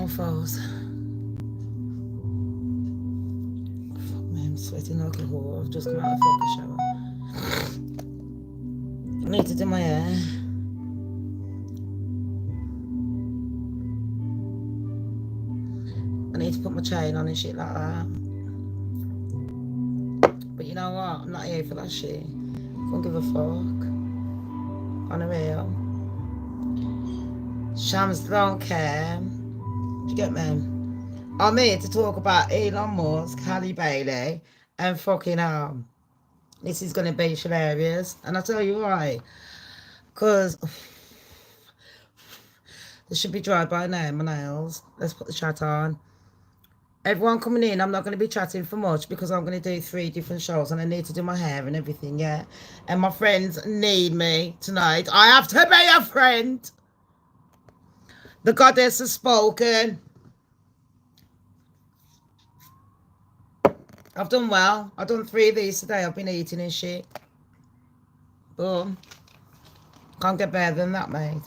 phone froze. Fuck me, I'm sweating like a whore. I've just come out of the fucking shower. I need to do my hair. I need to put my chain on and shit like that. But you know what? I'm not here for that shit. I don't give a fuck. On the real. Shams don't care. Do you get me? I'm here to talk about Elon Musk, Halle Bailey, and fucking this is going to be hilarious. And I'll tell you why. Because this should be dry by now, my nails. Let's put the chat on. Everyone coming in, I'm not going to be chatting for much because I'm going to do 3 different shows and I need to do my hair and everything, yeah? And my friends need me tonight. I have to be a friend. The goddess has spoken. I've done well. I've done 3 of these today. I've been eating and shit. Boom. Can't get better than that, mate.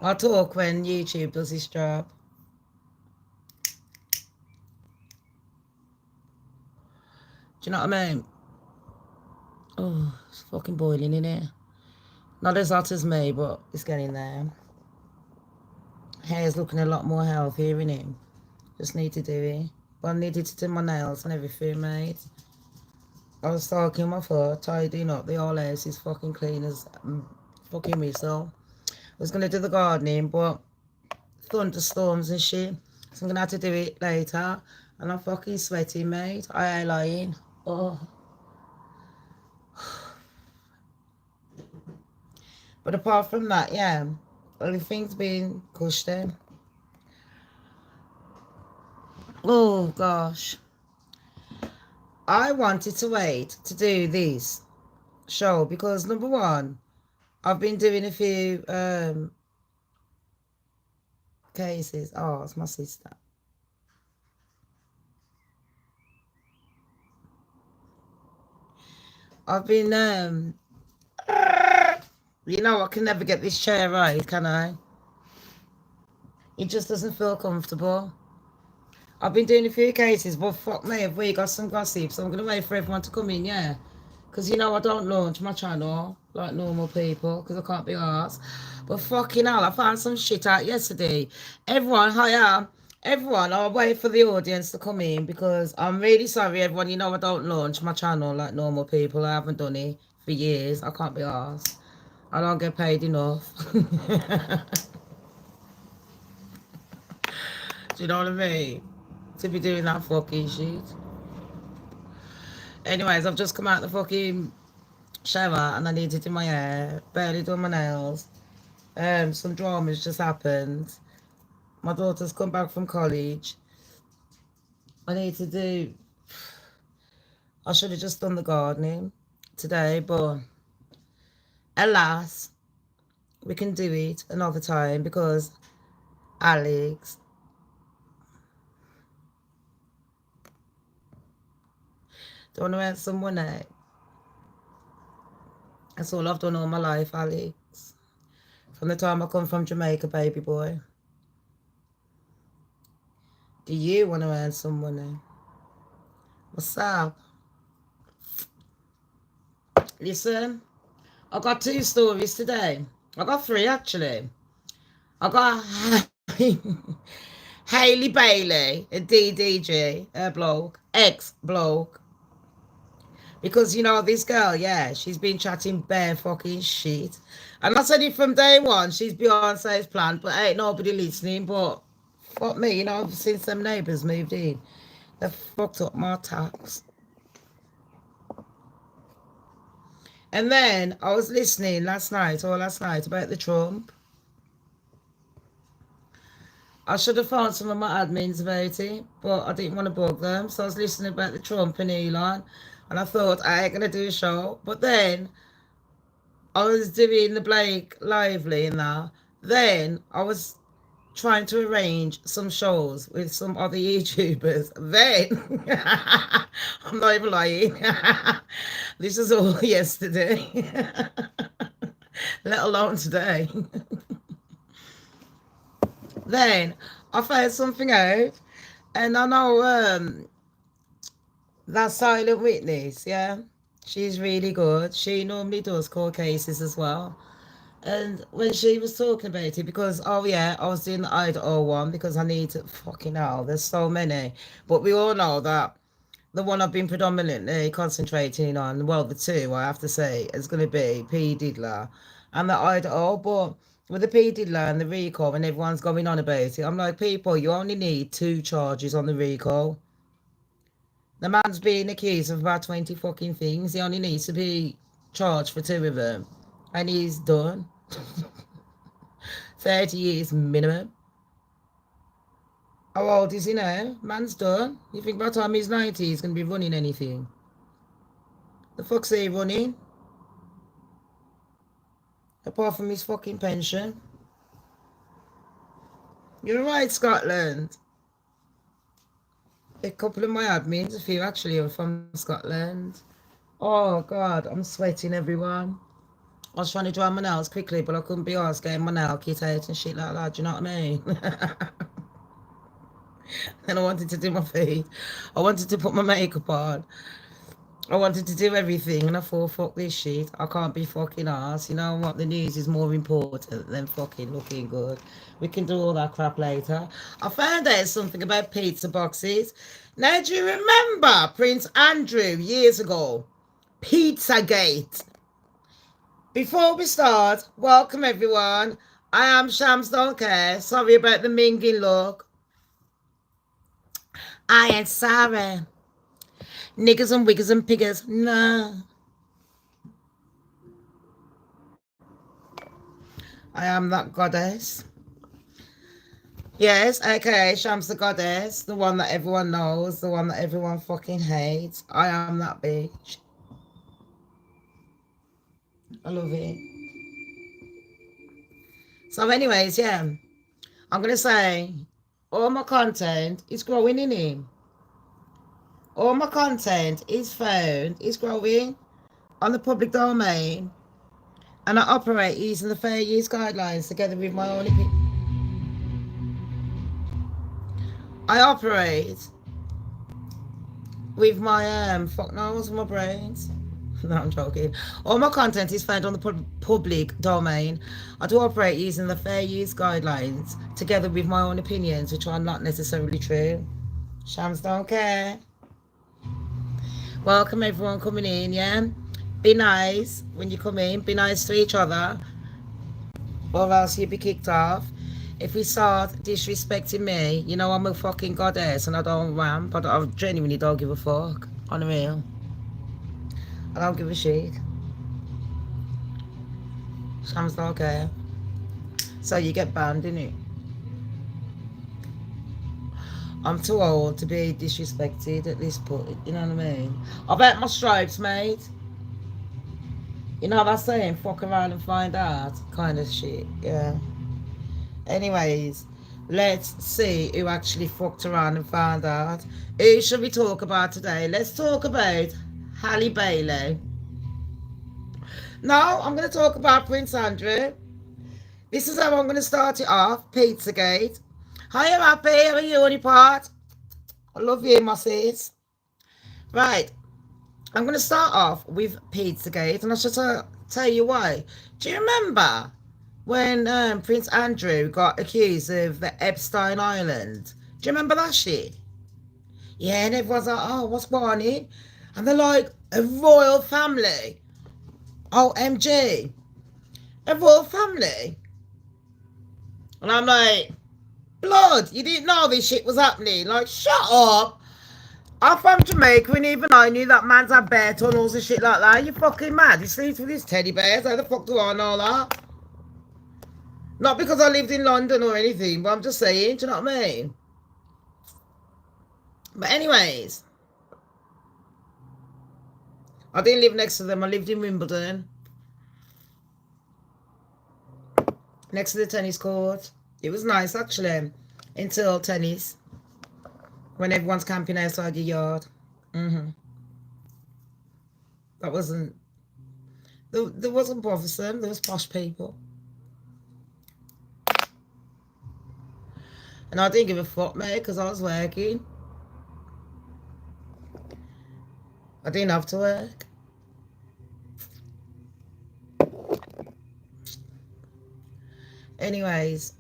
I'll talk when YouTube does his job. Do you know what I mean? Oh, it's fucking boiling in here. Not as hot as me, but it's getting there. Hair's looking a lot more healthier, innit? Just need to do it. But I needed to do my nails and everything, mate. I was talking my foot, tidying up. The whole house is fucking clean as fucking whistle. I was going to do the gardening, but thunderstorms and shit. So I'm going to have to do it later. And I'm fucking sweating, mate. I ain't lying. Oh. But apart from that, yeah, everything's been cushy. Oh, gosh. I wanted to wait to do this show because, number one, I've been doing a few cases. Oh, it's my sister. I've been, you know, I can never get this chair right, can I? It just doesn't feel comfortable. I've been doing a few cases, but fuck me, if we got some gossip, so I'm going to wait for everyone to come in, yeah? Because, you know, I don't launch my channel like normal people, because I can't be arsed. But fucking hell, I found some shit out yesterday. Everyone, hiya. Everyone, I'll wait for the audience to come in because I'm really sorry, everyone. You know, I don't launch my channel like normal people. I haven't done it for years. I can't be arsed. I don't get paid enough. Do you know what I mean? To be doing that fucking shit. Anyways, I've just come out the fucking shower and I need to do my hair. Barely done my nails. Some dramas just happened. My daughter's come back from college. I need to do... I should have just done the gardening today, but alas, we can do it another time because Alex... Don't want to earn some money. That's all I've done all my life, Alex. From the time I come from Jamaica, baby boy. Do you want to earn some money? What's up? Listen, I got 2 stories today. I got 3 actually. I got Halle Bailey, a DDG, a bloke, ex-bloke. Because, you know, this girl, yeah, she's been chatting bare fucking shit. And I said it from day one, she's Beyonce's plan, but ain't nobody listening. But fuck me, you know, since them neighbours moved in, they fucked up my tax. And then I was listening last night about the Trump. I should have found some of my admins about it, but I didn't want to bug them. So I was listening about the Trump and Elon. And I thought, I ain't going to do a show. But then I was doing the Blake Lively and that. Then I was trying to arrange some shows with some other YouTubers. Then, I'm not even lying. This is all yesterday. Let alone today. Then I found something out, and I know that silent witness, yeah, she's really good. She normally does court cases as well. And when she was talking about it, because oh yeah, I was doing the Idaho one because I need to fucking hell. There's so many, but we all know that the one I've been predominantly concentrating on, well, the two I have to say, is going to be P Diddler and the Idaho. But with the P Diddler and the recall, and everyone's going on about it, I'm like, people, you only need 2 charges on the recall. The man's being accused of about 20 fucking things. He only needs to be charged for 2 of them, and he's done. 30 years minimum. How old is he now? Man's done. You think by the time he's 90, he's going to be running anything? The fuck's he running? Apart from his fucking pension. You're right, Scotland. A couple of my admins, a few actually, are from Scotland. Oh, God, I'm sweating, everyone. I was trying to dry my nails quickly, but I couldn't be asked getting my nail kit out and shit like that. Do you know what I mean? And I wanted to do my feet. I wanted to put my makeup on. I wanted to do everything, and I thought, fuck this shit. I can't be fucking ass. You know what? The news is more important than fucking looking good. We can do all that crap later. I found out something about pizza boxes. Now, do you remember Prince Andrew years ago? Pizzagate. Before we start, welcome everyone. I am Shamz, don't care. Sorry about the minging look. I ain't sorry. Niggers and wiggers and piggers, nah. I am that goddess. Yes, aka Shamz the goddess, the one that everyone knows, the one that everyone fucking hates. I am that bitch. I love it. So anyways, yeah, I'm going to say all my content is growing in him. All my content is found, is growing on the public domain, and I operate using the fair use guidelines together with my own opinion. I operate with my fuck knows my brains. No, I'm joking. All my content is found on the public domain. I do operate using the fair use guidelines together with my own opinions, which are not necessarily true. Shams don't care. Welcome everyone coming in, yeah? Be nice when you come in. Be nice to each other, or else you'll be kicked off. If we start disrespecting me, you know I'm a fucking goddess and I don't ramp, but I genuinely don't give a fuck. On the real. I don't give a shit. Shams don't care. So you get banned, innit? I'm too old to be disrespected at this point, you know what I mean? I've had my stripes, mate. You know what I'm saying? Fuck around and find out kind of shit, yeah. Anyways, let's see who actually fucked around and found out. Who should we talk about today? Let's talk about Halle Bailey. No, I'm going to talk about Prince Andrew. This is how I'm going to start it off. Pizzagate. Hi, I'm happy. How are you, honey pot? I love you, my sis. Right. I'm going to start off with Pizzagate, and I should tell you why. Do you remember when Prince Andrew got accused of the Epstein Island? Do you remember that shit? Yeah, and everyone's like, oh, what's going on? And they're like, a royal family. OMG. A royal family. And I'm like, blood, you didn't know this shit was happening. Like, shut up. I'm from Jamaica, and even I knew that man's had bear tunnels and shit like that. You fucking mad? He sleeps with his teddy bears. How the fuck do I know that? Not because I lived in London or anything, but I'm just saying, do you know what I mean? But anyways, I didn't live next to them. I lived in Wimbledon. Next to the tennis court. It was nice, actually, until tennis. When everyone's camping outside your yard. That wasn't... There wasn't bothersome. There was posh people. And I didn't give a fuck, mate, because I was working. I didn't have to work. Anyways,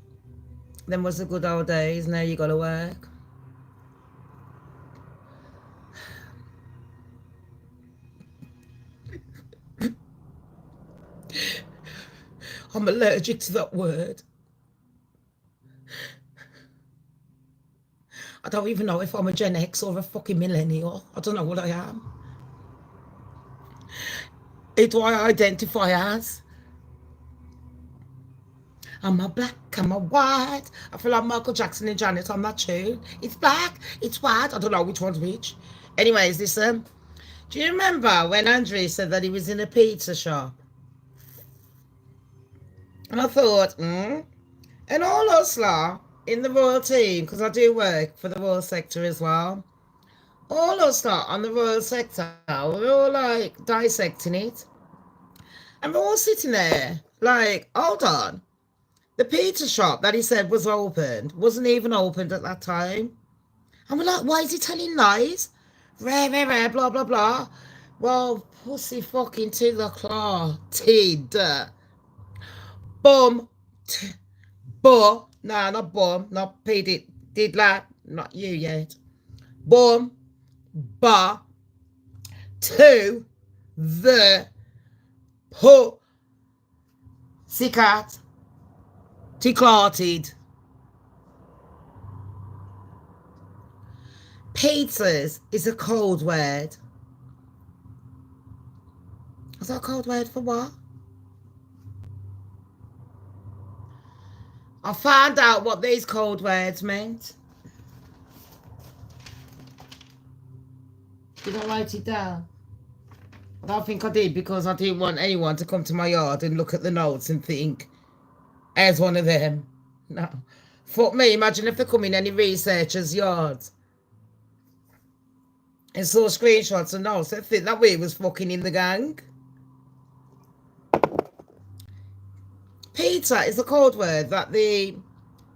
them was the good old days. Now you gotta work. I'm allergic to that word. I don't even know if I'm a Gen X or a fucking millennial. I don't know what I am. It's what I identify as. I'm a black, I'm a white. I feel like Michael Jackson and Janet on that tune. It's black, it's white. I don't know which one's which. Anyways, listen. Do you remember when Andrew said that he was in a pizza shop? And I thought, and all us lot in the royal team, because I do work for the royal sector as well, all us lot on the royal sector, we're all like dissecting it. And we're all sitting there like, hold on. The pizza shop that he said was opened wasn't even opened at that time. And we're like, why is he telling lies? Rare, blah, blah, blah. Well, pussy fucking to the claw. Tid. Bum. Nah, not bum. Not P. Did that. Not you yet. Bum. Ba. To the pussycat. Declarted. Pizzas is a code word. Is that a code word for what? I found out what these code words meant. Did I write it down? I don't think I did, because I didn't want anyone to come to my yard and look at the notes and think, as one of them. No. Fuck me, imagine if they come in any researchers' yards and saw screenshots and notes, they think that we was fucking in the gang. Pizza is a code word that the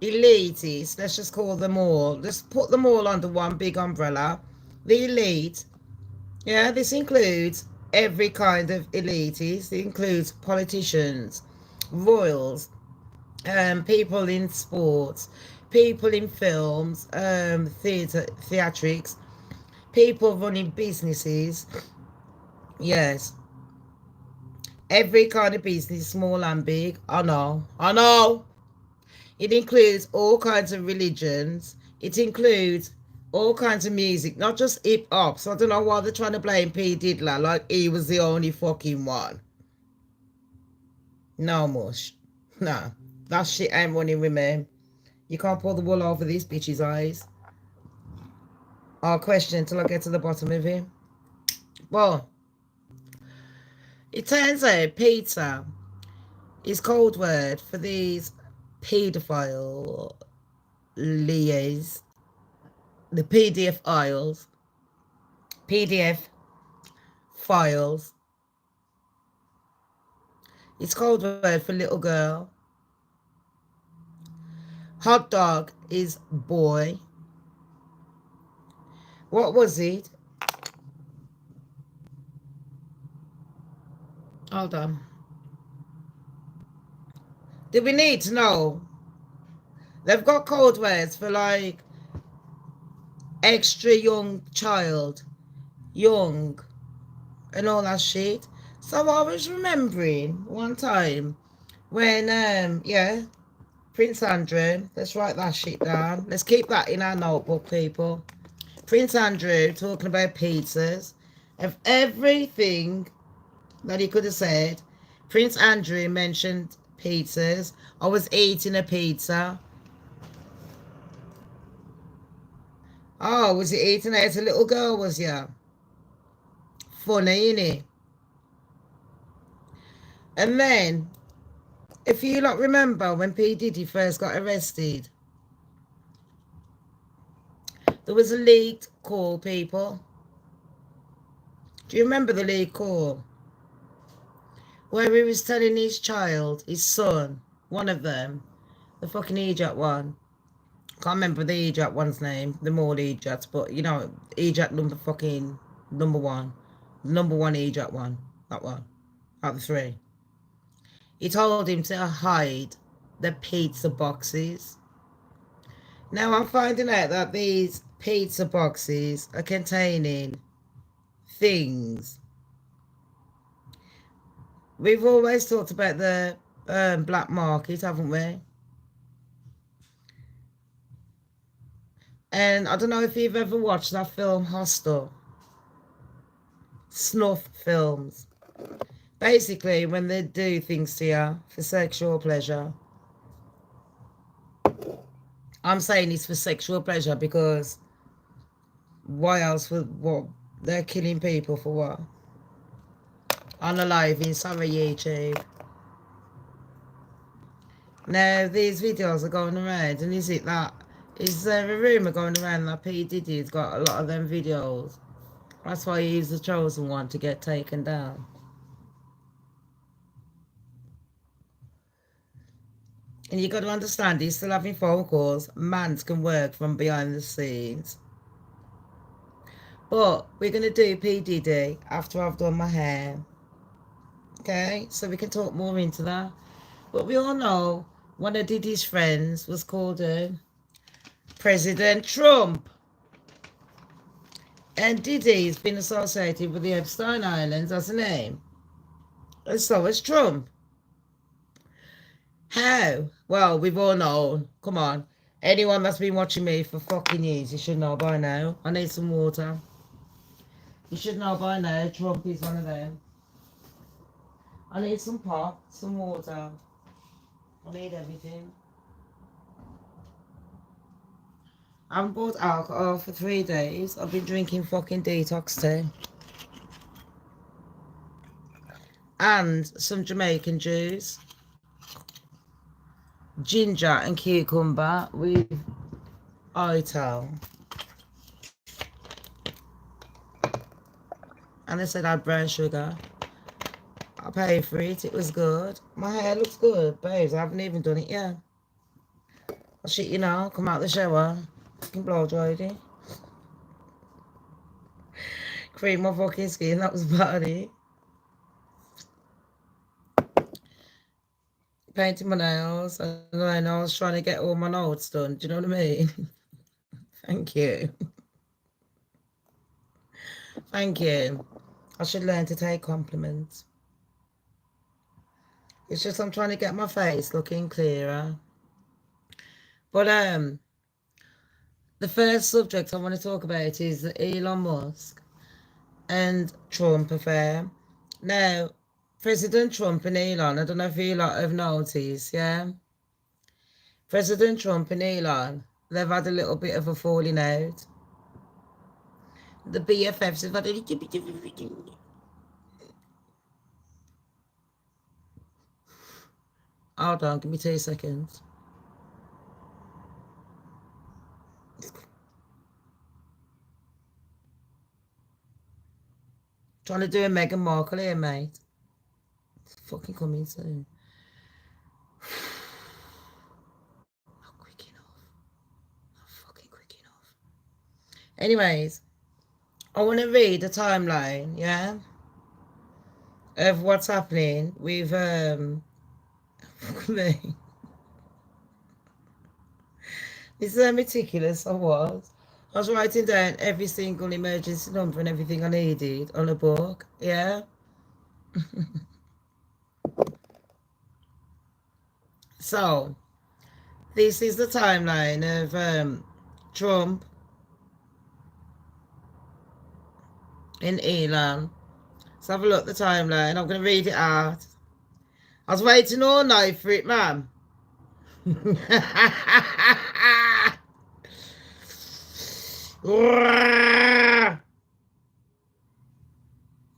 elitists, let's just call them all, let's put them all under one big umbrella. The elite, yeah, this includes every kind of elitist. It includes politicians, royals, people in sports, people in films, theatrics, people running businesses. Yes, every kind of business, small and big. I know. It includes all kinds of religions. It includes all kinds of music, not just hip hop. So I don't know why they're trying to blame P. Diddy like he was the only fucking one. No, mush. Nah, that shit ain't running with me. You can't pull the wool over these bitches' eyes. I'll question until I get to the bottom of it. Well, it turns out pizza is code word for these paedophile liaisons, the PDF files. It's code word for little girl. Hot dog is boy. What was it? Hold on. Do we need to know? They've got code words for like extra young child, young, and all that shit. So I was remembering one time when, Prince Andrew, let's write that shit down. Let's keep that in our notebook, people. Prince Andrew talking about pizzas. Of everything that he could have said, Prince Andrew mentioned pizzas. I was eating a pizza. Oh, was he eating it as a little girl, was ya? Funny, innit? And then, if you lot remember when P. Diddy first got arrested, there was a leaked call, people. Do you remember the leaked call? Where he was telling his child, his son, one of them, the fucking idiot one, Can't remember the EJAT one's name. They're all EJATs, but you know, EJAT number one. Number one EJAT one. That one. Out of the three. He told him to hide the pizza boxes. Now I'm finding out that these pizza boxes are containing things. We've always talked about the black market, haven't we? And I don't know if you've ever watched that film Hostel. Snuff films. Basically, when they do things to you for sexual pleasure. I'm saying it's for sexual pleasure because why else would what they're killing people for what? Unaliving, sorry YouTube. Now these videos are going around, and is there a rumour going around that P. Diddy's got a lot of them videos? That's why he's the chosen one to get taken down. And you got to understand, he's still having phone calls. Mans can work from behind the scenes. But we're going to do P. Diddy after I've done my hair. Okay? So we can talk more into that. But we all know one of Diddy's friends was called President Trump. And Diddy's been associated with the Epstein Islands, hasn't he? And so has Trump. How? Well, we've all known. Come on. Anyone that's been watching me for fucking years, you should know by now. I need some water. You should know by now. Trump is one of them. I need some pop, some water. I need everything. I haven't bought alcohol for 3 days. I've been drinking fucking detox tea. And some Jamaican juice. Ginger and cucumber with ital. And they said I had brown sugar. I paid for it. It was good. My hair looks good, babes. I haven't even done it yet. I'll shit you now. Come out the shower. Fucking blow dried it. Cream my fucking skin. That was about it. Painting my nails, and then I was trying to get all my notes done. Do you know what I mean? Thank you. Thank you. I should learn to take compliments. It's just I'm trying to get my face looking clearer. But the first subject I want to talk about is the Elon Musk and Trump affair. Now, President Trump and Elon, I don't know if you lot have noticed, yeah? President Trump and Elon, they've had a little bit of a falling out. The BFFs have had a little bit of everything. Hold on, give me 2 seconds. Trying to do a Meghan Markle here, mate. Fucking coming soon. Not quick enough. Not fucking quick enough. Anyways, I want to read the timeline, yeah, of what's happening with me. This is meticulous. I was writing down every single emergency number and everything I needed on a book, yeah. So, this is the timeline of Trump and Elon. Let's have a look at the timeline. I'm going to read it out. I was waiting all night for it, man.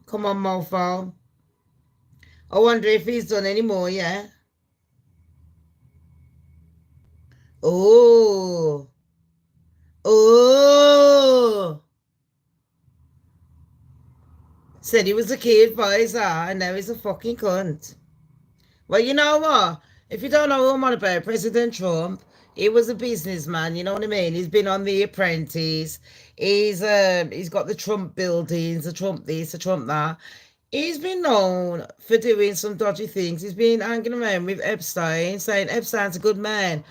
Come on, mofo. I wonder if he's done any more, yeah? Oh. Oh. Said he was a key advisor, and now he's a fucking cunt. Well, you know what? If you don't know who I'm on about, President Trump, He was a businessman, you know what I mean? He's been on The Apprentice. He's got the Trump buildings, the Trump this, the Trump that. He's been known for doing some dodgy things. He's been hanging around with Epstein, saying Epstein's a good man.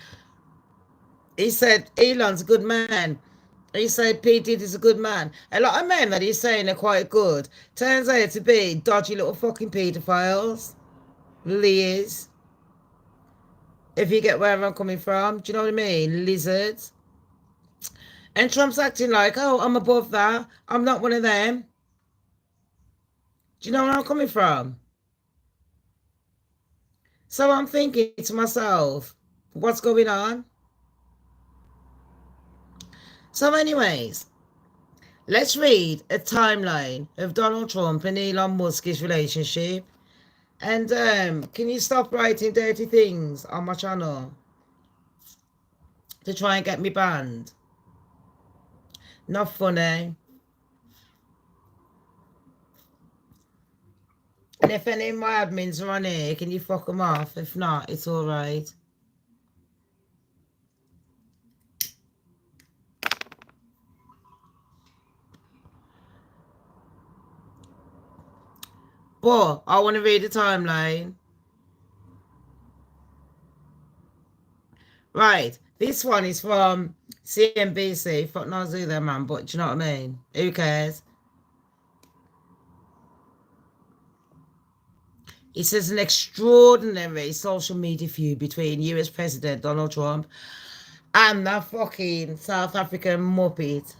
He said Elon's a good man. He said P. Diddy's a good man. A lot of men that he's saying are quite good turns out to be dodgy little fucking paedophiles. Liars. If you get where I'm coming from. Do you know what I mean? Lizards. And Trump's acting like, oh, I'm above that. I'm not one of them. Do you know where I'm coming from? So I'm thinking to myself, what's going on? So anyways, let's read a timeline of Donald Trump and Elon Musk's relationship. And can you stop writing dirty things on my channel to try and get me banned? Not funny. And if any of my admins are on here, can you fuck them off? If not, it's all right. But I want to read the timeline. Right. This one is from CNBC. Fuck knows who they're, man. But do you know what I mean? Who cares? It says an extraordinary social media feud between US President Donald Trump and that fucking South African muppet,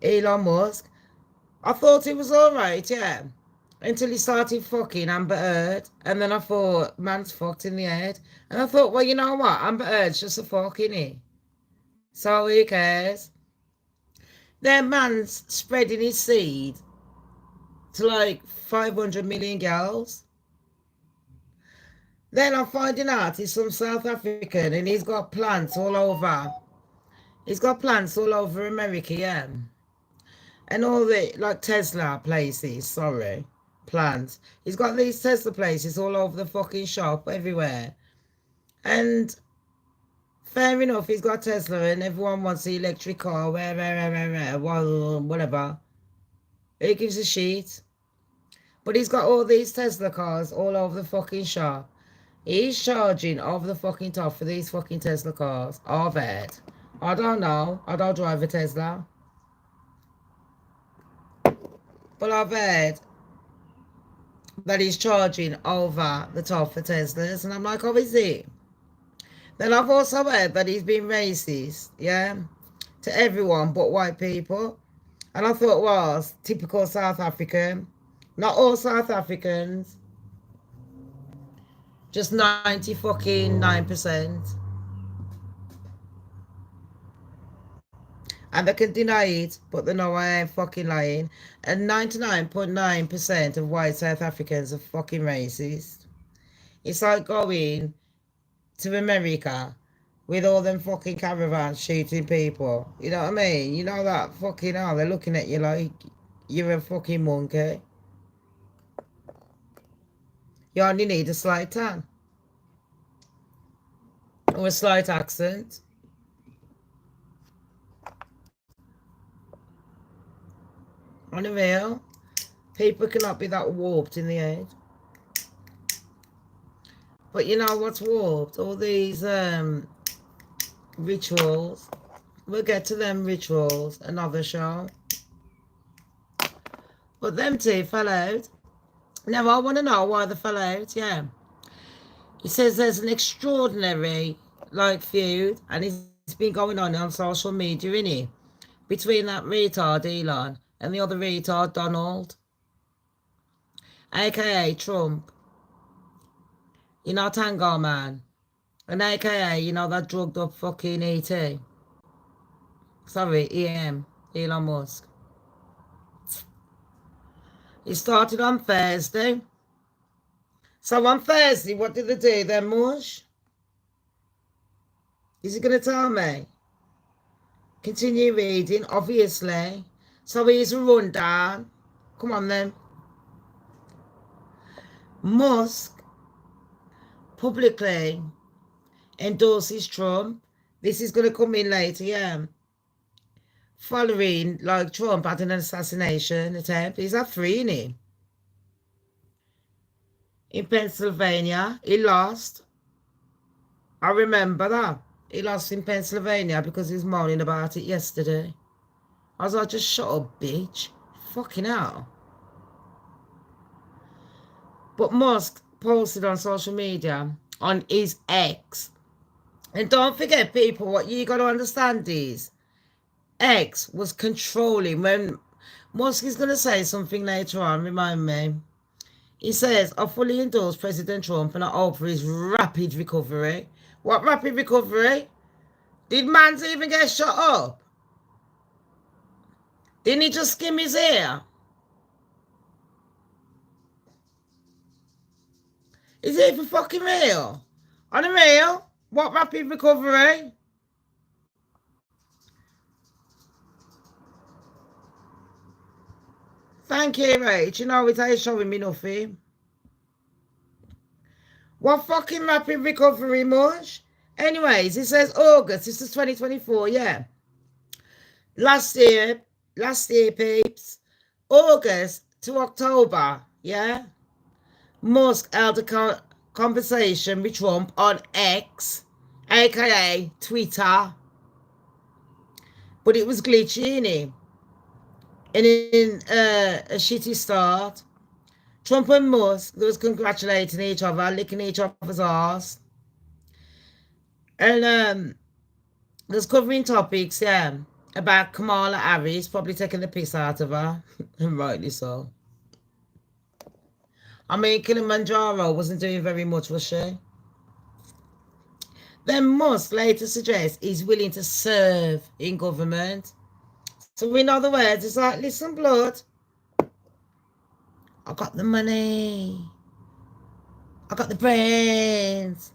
Elon Musk. I thought it was alright, yeah. Until he started fucking Amber Heard. And then I thought, man's fucked in the head. And I thought, well, you know what? Amber Heard's just a fuck, innit? So who cares? Then man's spreading his seed to like 500 million girls. Then I'm finding out he's from South African and he's got plants all over. He's got plants all over America, yeah. And all the, like Tesla places, sorry, plants. He's got these Tesla places all over the fucking shop, everywhere. And fair enough, he's got Tesla and everyone wants the electric car, whatever. Who gives a shit? But he's got all these Tesla cars all over the fucking shop. He's charging over the fucking top for these fucking Tesla cars. I've heard. I don't know. I don't drive a Tesla. But I've heard that he's charging over the top for Teslas. And I'm like, oh, is he? Then I've also heard that he's been racist, yeah, to everyone but white people. And I thought, well, typical South African. Not all South Africans. Just 90 fucking 9%. And they can deny it, but they know I ain't fucking lying. And 99.9% of white South Africans are fucking racist. It's like going to America with all them fucking caravans shooting people. You know what I mean? You know that fucking hell, they're looking at you like you're a fucking monkey. You only need a slight tan. Or a slight accent. On the real, people cannot be that warped in the head. But you know what's warped? All these rituals. We'll get to them rituals another show. But them two fell out. Now I want to know why they fell out, yeah. He says there's an extraordinary feud, and it's been going on social media, innit? Between that retard Elon and the other retard Donald, aka Trump. You know, Tango Man. And aka, you know, that drugged up fucking ET. Sorry, Elon Musk. It started on Thursday. So on Thursday, what did they do then, Mush? Is he going to tell me? Continue reading, obviously. So here's a rundown. Come on then. Musk publicly endorses Trump. This is going to come in later, yeah. Following, like, Trump had an assassination attempt. He's had 3 in him. In Pennsylvania, he lost. I remember that. He lost in Pennsylvania because he was moaning about it yesterday. I was like, just shut up, bitch. Fucking hell. But Musk posted on social media, on his X. And don't forget, people, what you got to understand is, X was controlling. When Musk is going to say something later on, remind me. He says, I fully endorse President Trump and I hope for his rapid recovery. What rapid recovery? Did Mans even get shut up? Didn't he just skim his ear? Is it for fucking real? On the real? What rapid recovery? Thank you, Rach. You know, it ain't showing me nothing. What fucking rapid recovery, mush? Anyways, it says August. This is 2024, yeah. Last year, peeps. August to October, yeah. Musk held a conversation with Trump on X, aka Twitter. But it was glitchy, innit? And in a shitty start, Trump and Musk, they was congratulating each other, licking each other's arse. And there's covering topics, yeah, about Kamala Harris, probably taking the piss out of her, and rightly so. I mean, Kilimanjaro wasn't doing very much, was she? Then Musk later suggests he's willing to serve in government. So in other words, it's like, listen, blood, I got the money, I got the brains,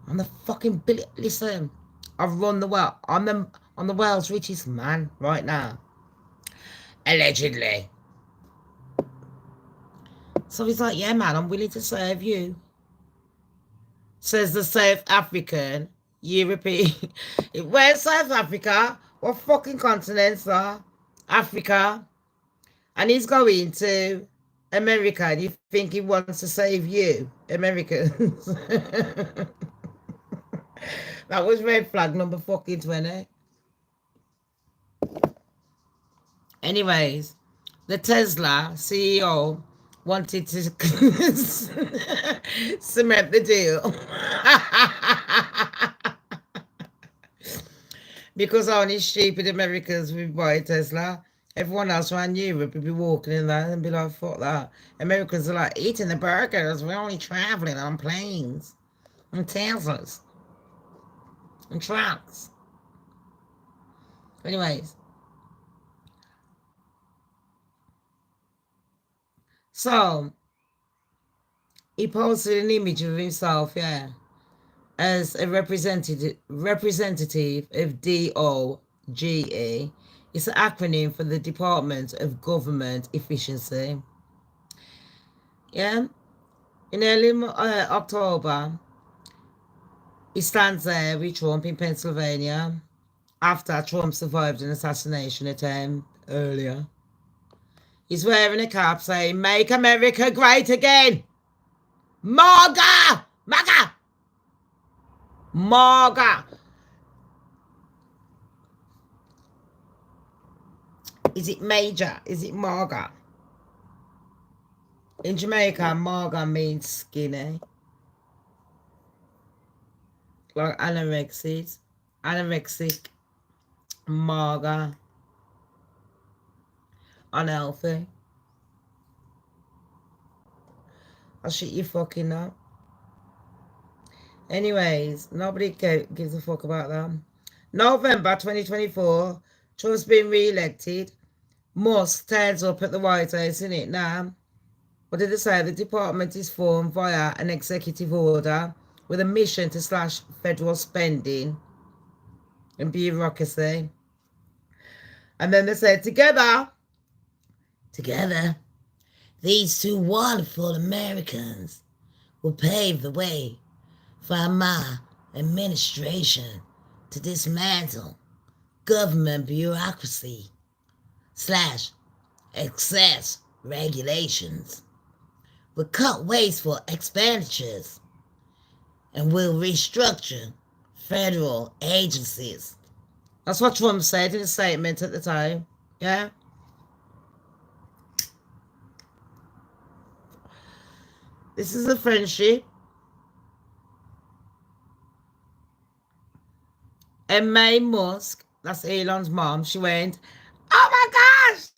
I'm the fucking billion. Listen, I run the world. I'm the world's richest man right now, allegedly. So he's like, yeah, man, I'm willing to serve you. Says the South African European. Where's South Africa? What fucking continents are Africa? And he's going to America, and you think he wants to save you, Americans? That was red flag number fucking 20. Anyways, the Tesla CEO wanted to cement the deal. Because only stupid Americans would buy a Tesla. Everyone else around Europe would be walking in there and be like, fuck that. Americans are like, eating the burgers. We're only traveling on planes and Teslas and trucks. Anyways. So, he posted an image of himself, yeah, as a representative of DOGE. It's an acronym for the Department of Government Efficiency. Yeah. In early October, he stands there with Trump in Pennsylvania after Trump survived an assassination attempt earlier. He's wearing a cap saying, "Make America great again. MAGA! MAGA! MAGA!" Is it major? Is it MAGA? In Jamaica, MAGA means skinny. Like anorexic. MAGA. Unhealthy. I'll shit you fucking up. Anyways, nobody gives a fuck about that. November 2024, Trump's been re-elected. Musk turns up at the White House, isn't it now? What did they say? The department is formed via an executive order with a mission to slash federal spending and bureaucracy. And then they said, together, these two wonderful Americans will pave the way for a administration to dismantle government bureaucracy / excess regulations, will cut wasteful expenditures, and will restructure federal agencies. That's what Trump said in a statement at the time. Yeah? This is a friendship. And May Musk, that's Elon's mom, she went, oh my gosh!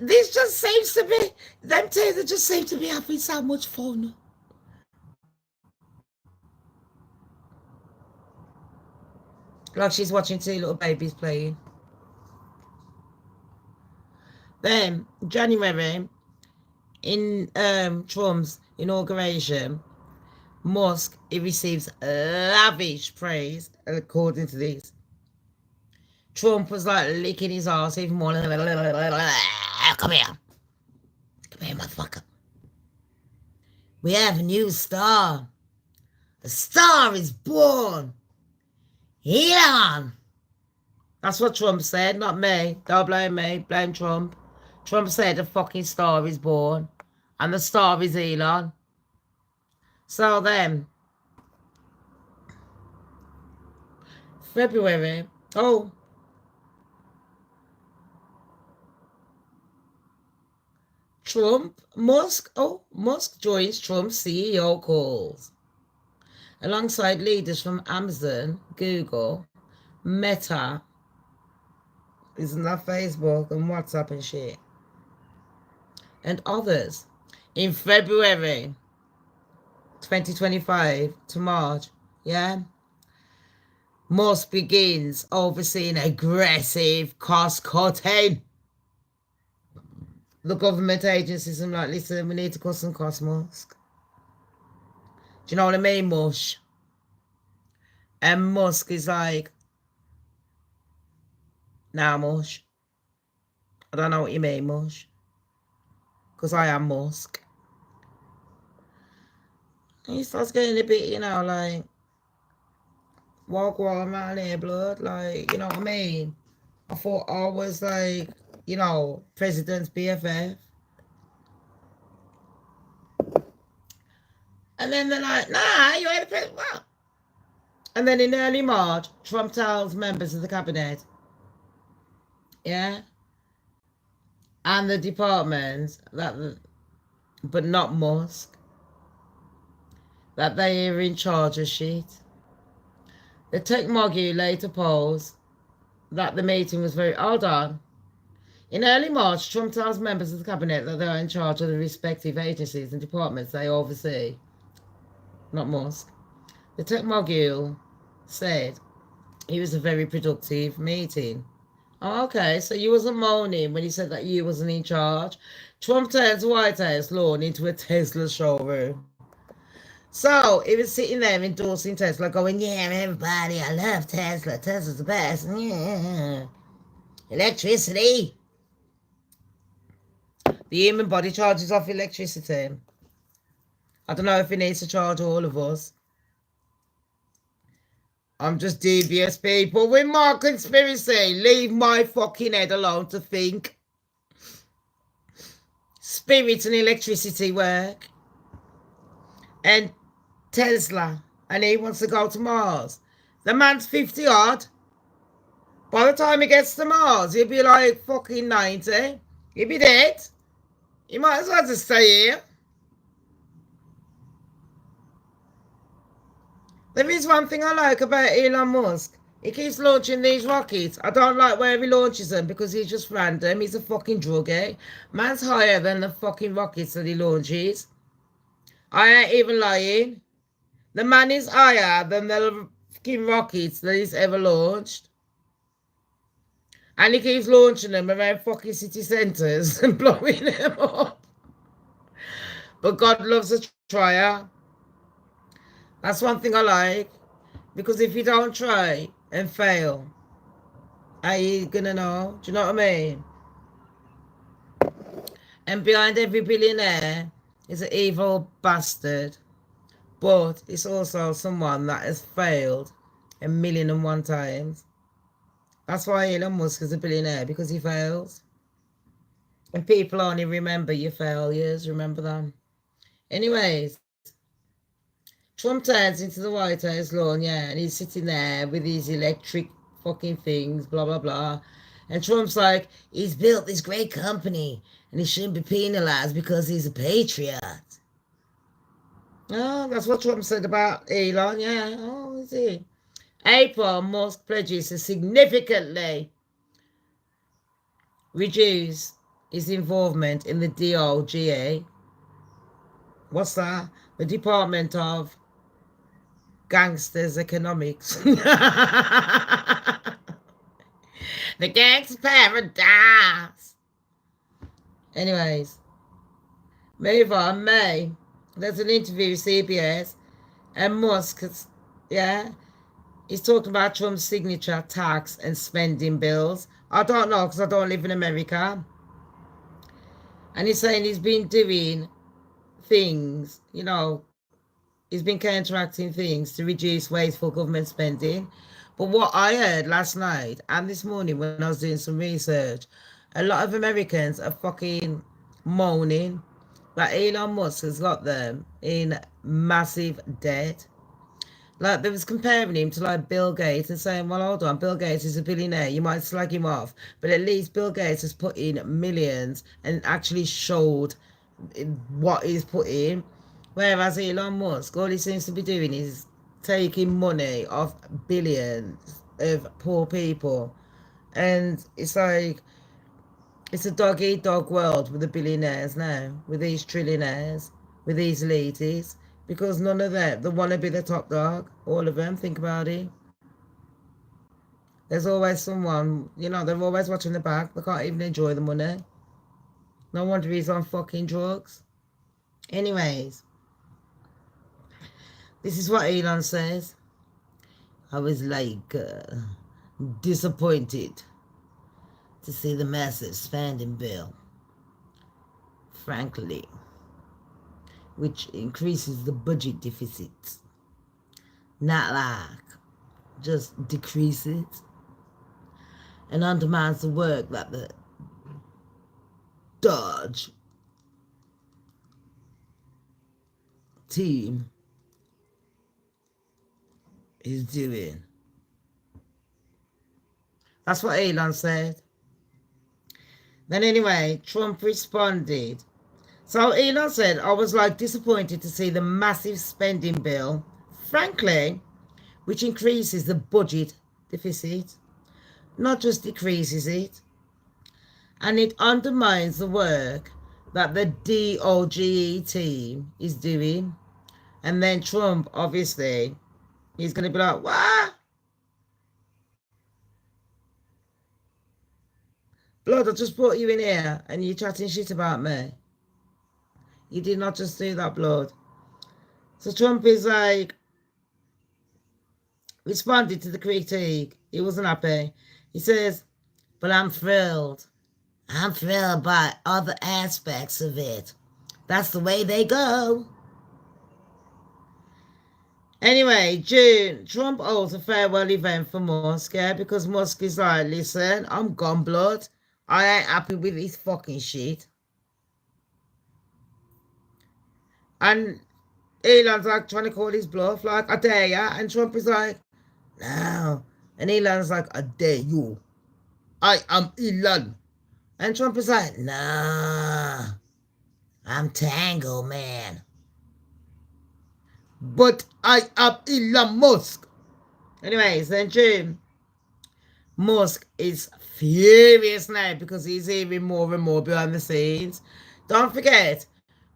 This just seems to be, them two that just seem to be having so much fun. Like she's watching two little babies playing. Then, January, in Trump's inauguration, Musk, he receives lavish praise, according to this. Trump was like licking his ass even more. Come here. Come here, motherfucker. We have a new star. A star is born. Elon. That's what Trump said, not me. Don't blame me. Blame Trump. Trump said a fucking star is born. And the star is Elon. So then, February. Oh. Musk joins Trump's CEO calls. Alongside leaders from Amazon, Google, Meta, isn't that Facebook, and WhatsApp and shit, and others. In February 2025 to March, yeah, Musk begins overseeing aggressive cost cutting. The government agencies are like, listen, we need to cut some costs, Musk. Do you know what I mean, Mush? And Musk is like, nah, Mush. I don't know what you mean, Mush. Because I am Musk. And he starts getting a bit, you know, like, walk around here, blood. Like, you know what I mean? I thought I was like, you know, President's BFF. And then they're like, nah, you ain't the president. What? And then in early March, Trump tells members of the cabinet, yeah, and the departments, but not Musk, that they are in charge of shit. The tech mogul later posed that the meeting was very... Hold on. In early March, Trump tells members of the cabinet that they are in charge of the respective agencies and departments they oversee. Not Musk. The tech mogul said it was a very productive meeting. Oh, okay, so you wasn't moaning when he said that you wasn't in charge. Trump turns White House lawn into a Tesla showroom. So he was sitting there endorsing Tesla, going, yeah, everybody, I love Tesla. Tesla's the best. Yeah. Electricity. The human body charges off electricity. I don't know if he needs to charge all of us. I'm just devious, people. With my conspiracy, leave my fucking head alone to think. Spirit and electricity work. And Tesla. And he wants to go to Mars. The man's 50 odd. By the time he gets to Mars, he'll be like fucking 90. He'll be dead. He might as well just stay here. There is one thing I like about Elon Musk. He keeps launching these rockets. I don't like where he launches them because he's just random. He's a fucking druggie. Man's higher than the fucking rockets that he launches. I ain't even lying. The man is higher than the fucking rockets that he's ever launched. And he keeps launching them around fucking city centres and blowing them up. But God loves a trier. That's one thing I like. Because if you don't try and fail, are you going to know? Do you know what I mean? And behind every billionaire is an evil bastard. But it's also someone that has failed 1,000,001 times. That's why Elon Musk is a billionaire, because he fails. And people only remember your failures, remember them. Anyways, Trump turns into the White House lawn, yeah, and he's sitting there with these electric fucking things, blah, blah, blah. And Trump's like, he's built this great company and he shouldn't be penalized because he's a patriot. Oh, that's what Trump said about Elon, yeah. Oh, is he? April, Musk pledges to significantly reduce his involvement in the DOGE. What's that? The Department of Gangsters Economics. The gangster paradise. Anyways, move on. May. There's an interview with CBS, and Musk, yeah, he's talking about Trump's signature tax and spending bills. I don't know because I don't live in America. And he's saying he's been doing things, you know, he's been counteracting things to reduce wasteful government spending. But what I heard last night and this morning when I was doing some research, a lot of Americans are fucking moaning that Elon Musk has got them in massive debt. Like, they was comparing him to like Bill Gates and saying, well, hold on, Bill Gates is a billionaire, you might slag him off, but at least Bill Gates has put in millions and actually showed what he's put in. Whereas Elon Musk, all he seems to be doing is taking money off billions of poor people. And it's like, it's a dog-eat-dog world with the billionaires now, with these trillionaires, with these elites, because none of them, they want to be the top dog, all of them, think about it. There's always someone, you know, they're always watching the back, they can't even enjoy the money. No wonder he's on fucking drugs. Anyways, this is what Elon says. I was like disappointed to see the massive spending bill, frankly, which increases the budget deficit, not like just decreases, and undermines the work that the DOGE team is doing. That's what Elon said. Then anyway, Trump responded. So Elon said, I was like disappointed to see the massive spending bill, frankly, which increases the budget deficit, not just decreases it, and it undermines the work that the DOGE team is doing. And then Trump, obviously, he's going to be like, what? Blood, I just brought you in here and you're chatting shit about me. You did not just do that, blood. So Trump is like, responded to the critique. He wasn't happy. He says, but I'm thrilled. I'm thrilled by other aspects of it. That's the way they go. Anyway, June, Trump holds a farewell event for Musk, yeah, because Musk is like, listen, I'm gone, blood. I ain't happy with this fucking shit. And Elon's like trying to call his bluff, like, I dare ya. And Trump is like, no. And Elon's like, I dare you. I am Elon. And Trump is like, nah, I'm Tango Man. But I am Elon Musk. Anyways, then June, Musk is furious now because he's hearing more and more behind the scenes. Don't forget,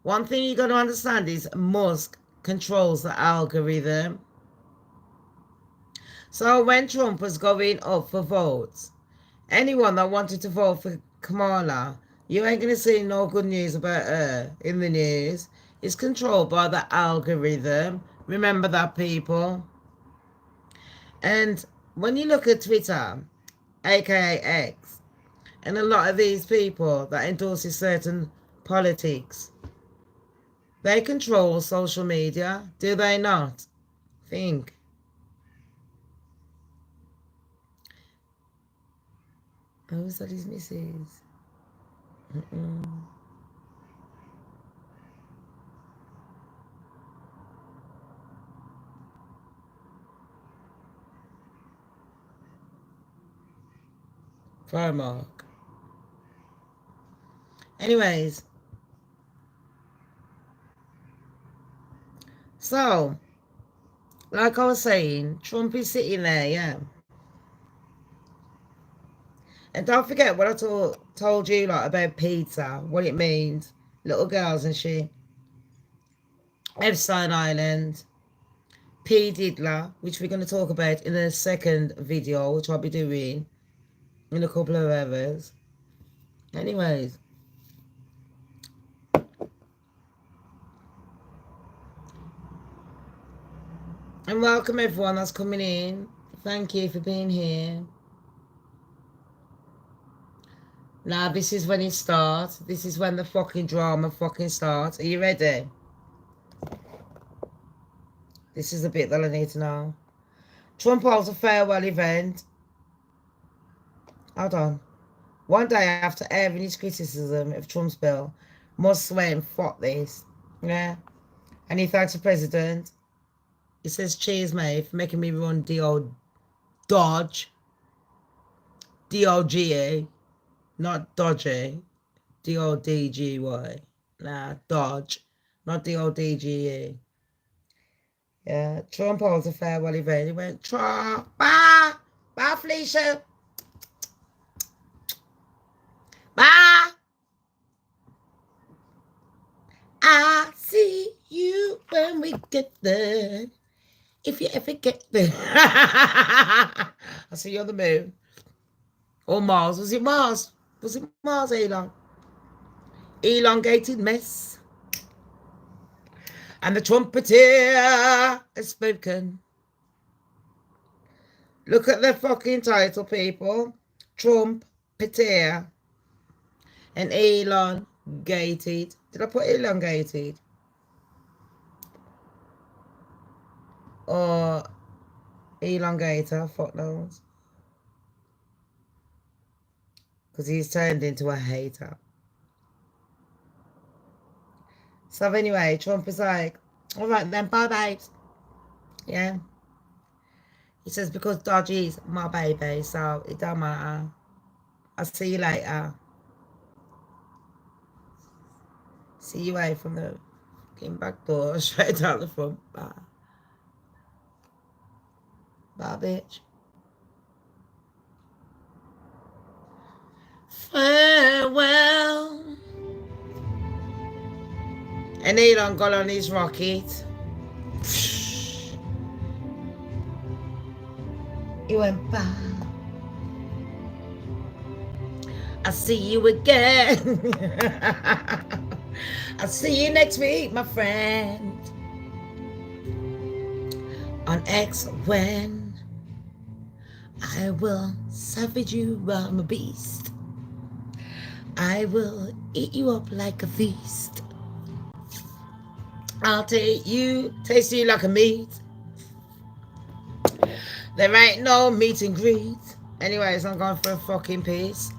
one thing you got to understand is Musk controls the algorithm. So when Trump was going up for votes, anyone that wanted to vote for Kamala, you ain't going to see no good news about her in the news. It's controlled by the algorithm. Remember that, people. And when you look at Twitter, aka X, and a lot of these people that endorses certain politics, They control social media, do they not? Think. Who's that his missus? Primark. Anyways. So, like I was saying, Trump is sitting there, yeah. And don't forget what I told you like about pizza, what it means, little girls and shit. Epstein Island, P. Diddler, which we're going to talk about in the second video, which I'll be doing in a couple of hours. Anyways. And welcome everyone that's coming in. Thank you for being here. Now this is when it starts. This is when the fucking drama fucking starts. Are you ready? This is the bit that I need to know. Trump holds a farewell event. Hold on. One day after airing his criticism of Trump's bill, Musk went, fuck this. Yeah. And he thanks the president. He says, cheers, mate, for making me run DOGE. DOGE. Not Dodgy. DODGY. Nah, Dodge. Not DODGE. Yeah, Trump holds a farewell event. He went, Trump, bye. Bye, Felicia. Bye. I see you when we get there. If you ever get there. I see you on the moon. Or Mars. Was it Mars? Was it Mars, Elon? Elongated mess. And the trumpeter has spoken. Look at the fucking title, people. Trumpeter. And Elon gated. Did I put elongated? Or elongator, fuck knows. Because he's turned into a hater. So anyway, Trump is like, all right then, bye babes. Yeah. He says, because Dodge is my baby, so it don't matter. I'll see you later. See you away from the fucking back door, straight out the front. Bye. Bye, bitch. Farewell. And Elon got on his rocket. He went, bye. I'll see you again. I'll see you next week, my friend. On X when I will savage you, I'm a beast. I will eat you up like a feast. I'll taste you like a meat. There ain't no meet and greet. Anyways, I'm going for a fucking piece.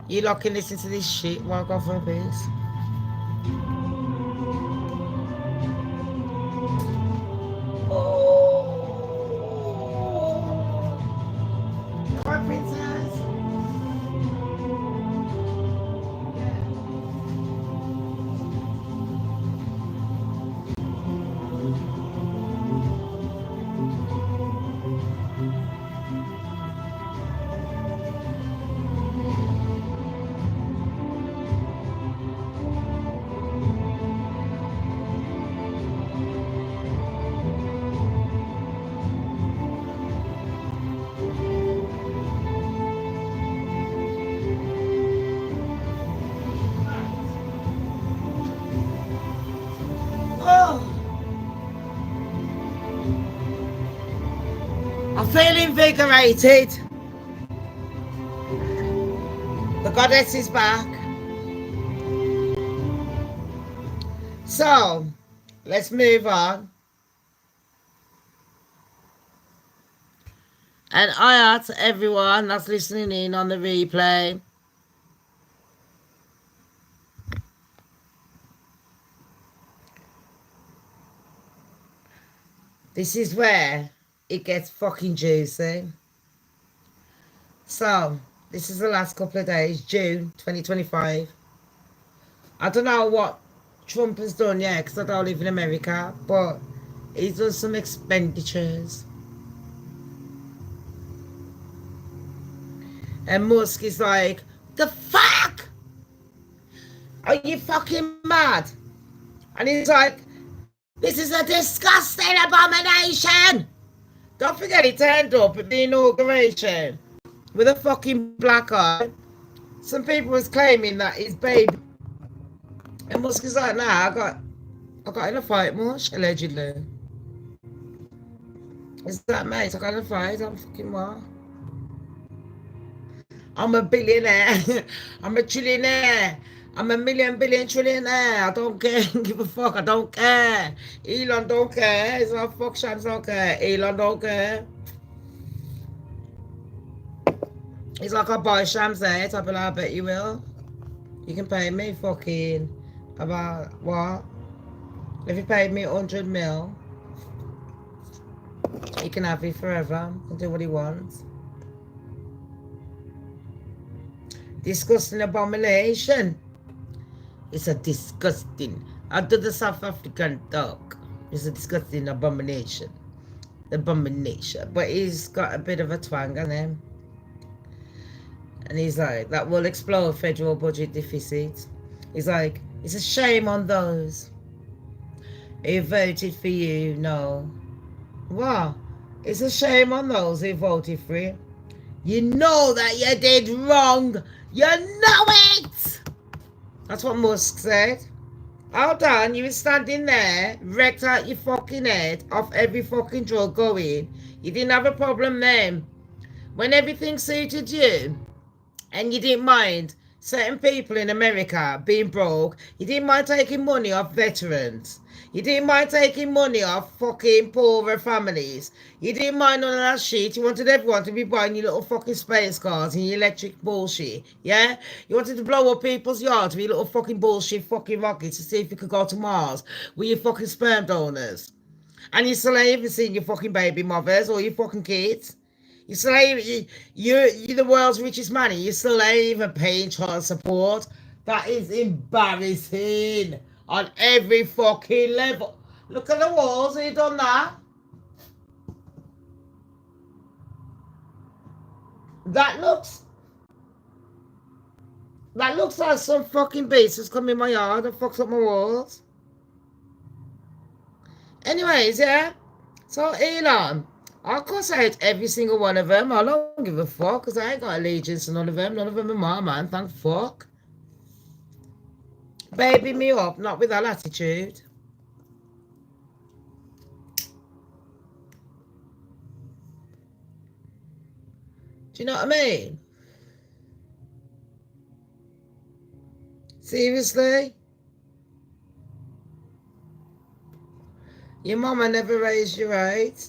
You lot can listen to this shit while I go for a piece. I feel invigorated. The goddess is back. So, let's move on. And hi to everyone that's listening in on the replay. This is where it gets fucking juicy. So, this is the last couple of days, June 2025. I don't know what Trump has done yet because I don't live in America, but he's done some expenditures. And Musk is like, the fuck? Are you fucking mad? And he's like, this is a disgusting abomination. Don't forget he turned up at the inauguration with a fucking black eye. Some people was claiming that his baby. And Musk is like, nah, I got in a fight, Mush, allegedly. Is that mate? I got in a fight. I'm fucking what? I'm a billionaire. I'm a trillionaire. I'm a million, billion, trillionaire. I don't care. Give a fuck. I don't care. Elon don't care. It's not fuck Shamz don't care. Elon don't care. He's like, I'll buy Shamz head. I'll be like, I bet you will. You can pay me fucking about what? If you paid me 100 mil, he can have it forever. He can do what he wants. Disgusting abomination. It's a disgusting. Under the South African dog. It's a disgusting abomination. Abomination. But he's got a bit of a twang on him. And he's like, that will explode federal budget deficit. He's like, it's a shame on those who voted for you. No. Wow. It's a shame on those who voted for you. You know that you did wrong. You know it. That's what Musk said. Hold on, you were standing there, wrecked out your fucking head off every fucking drug going. You didn't have a problem then. When everything suited you, and you didn't mind certain people in America being broke, you didn't mind taking money off veterans. You didn't mind taking money off fucking poorer families. You didn't mind none of that shit. You wanted everyone to be buying your little fucking space cars and your electric bullshit. Yeah? You wanted to blow up people's yards with your little fucking bullshit fucking rockets to see if you could go to Mars with your fucking sperm donors. And you still ain't even seen your fucking baby mothers or your fucking kids. You still ain't, you're the world's richest man. You still ain't even paying child support. That is embarrassing on every fucking level. Look at the walls. Have you done that? That looks like some fucking beast has come in my yard and fucked up my walls. Anyways, yeah. So Elon, of course I hate every single one of them. I don't give a fuck because I ain't got allegiance to none of them. None of them are my man, thank fuck. Baby me up, not with that attitude. Do you know what I mean? Seriously? Your mama never raised you right.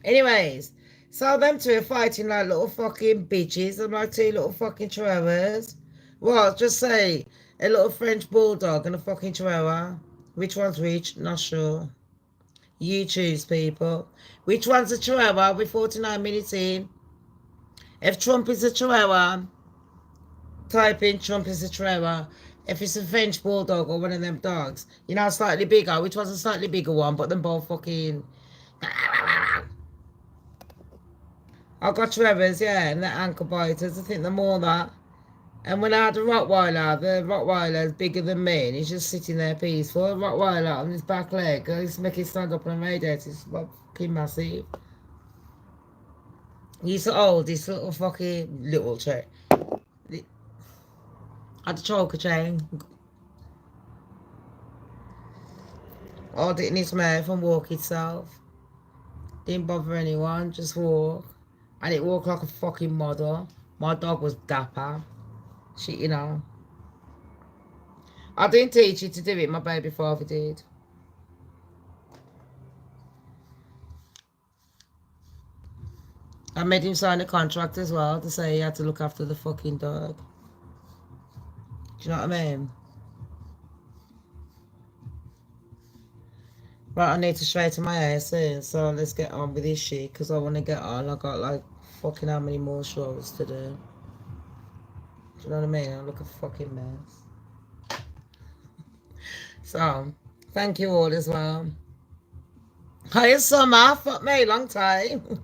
Anyways, so them two are fighting like little fucking bitches. I'm like two little fucking chihuahuas. Well, just say a little French bulldog and a fucking chihuahua. Which one's which? Not sure. You choose, people. Which one's a chihuahua? We're 49 minutes in. If Trump is a chihuahua, type in Trump is a chihuahua. If it's a French bulldog or one of them dogs, you know, slightly bigger. Which one's a slightly bigger one? But them both fucking... I got chihuahuas, yeah, and they're ankle biters. I think they're more that. And when I had a Rottweiler, the Rottweiler is bigger than me, and he's just sitting there peaceful. A Rottweiler on his back leg, I used to make it stand up on a radiator. It's fucking massive. He's so old, this little fucking little chair. I had a choker chain. Hold it in his mouth and walk itself. Didn't bother anyone, just walk. And it walked like a fucking model. My dog was dapper. Shit, you know. I didn't teach you to do it, my baby father did. I made him sign a contract as well to say he had to look after the fucking dog. Do you know what I mean? Right, I need to straighten my hair soon, so let's get on with this shit, because I want to get on. I got like fucking how many more shows to do. Do you know what I mean? I look a fucking mess. So, thank you all as well. Hi, summer. Fuck me, long time.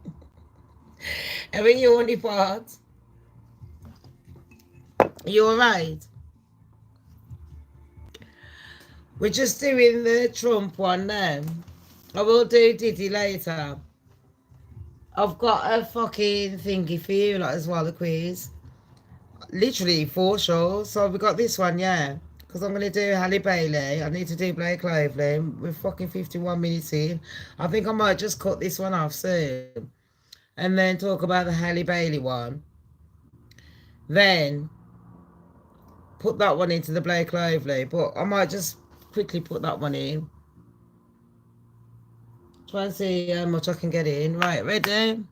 Having you on the part. You alright? We're just doing the Trump one now. I will do Diddy later. I've got a fucking thingy for you like, as well, a quiz. Literally 4 shows. So we got this one, yeah. Because I'm going to do Halle Bailey. I need to do Blake Lively. We're fucking 51 minutes in. I think I might just cut this one off soon. And then talk about the Halle Bailey one. Then put that one into the Blake Lively. But I might just quickly put that one in. Try and see how much I can get in. Right, ready?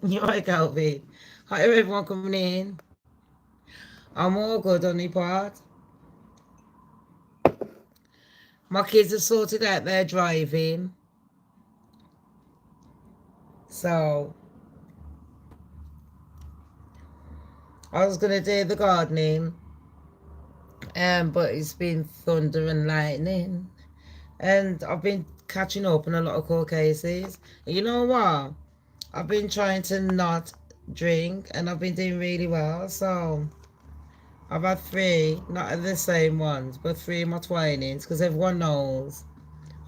You're right, Calvin. Hi, everyone coming in. I'm all good on the part. My kids are sorted out their driving. So, I was going to do the gardening. But it's been thunder and lightning. And I've been catching up on a lot of court cases. And you know what? I've been trying to not drink, and I've been doing really well. So I've had 3, not the same ones, but 3 of my twinings, because everyone knows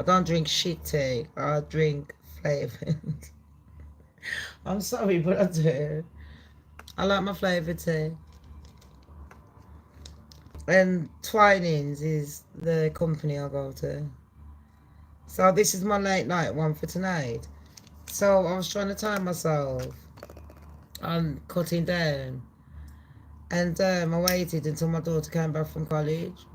I don't drink shit tea. I drink flavoured. I'm sorry, but I do. I like my flavoured tea. And Twinings is the company I go to. So this is my late night one for tonight. So I was trying to time myself on cutting down. And I waited until my daughter came back from college.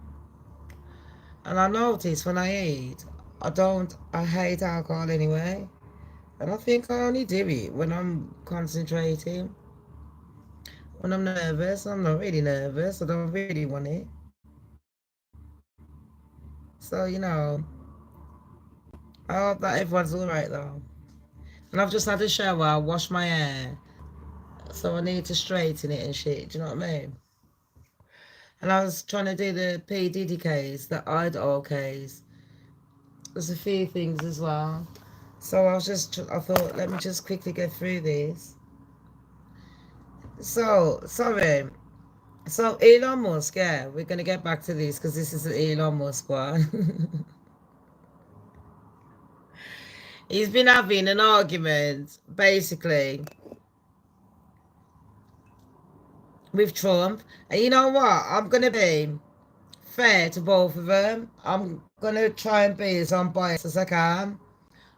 And I noticed when I eat, I hate alcohol anyway. And I think I only do it when I'm concentrating. When I'm nervous, I'm not really nervous. I don't really want it. So, you know, I hope that everyone's alright though. And I've just had a shower, I washed my hair. So I need to straighten it and shit, do you know what I mean? And I was trying to do the P. Diddy case, the Idaho case. There's a few things as well. So I thought, let me just quickly go through this. So, sorry. So, Elon Musk, yeah, we're going to get back to this because this is the Elon Musk one. He's been having an argument, basically, with Trump. And you know what? I'm going to be fair to both of them. I'm going to try and be as unbiased as I can.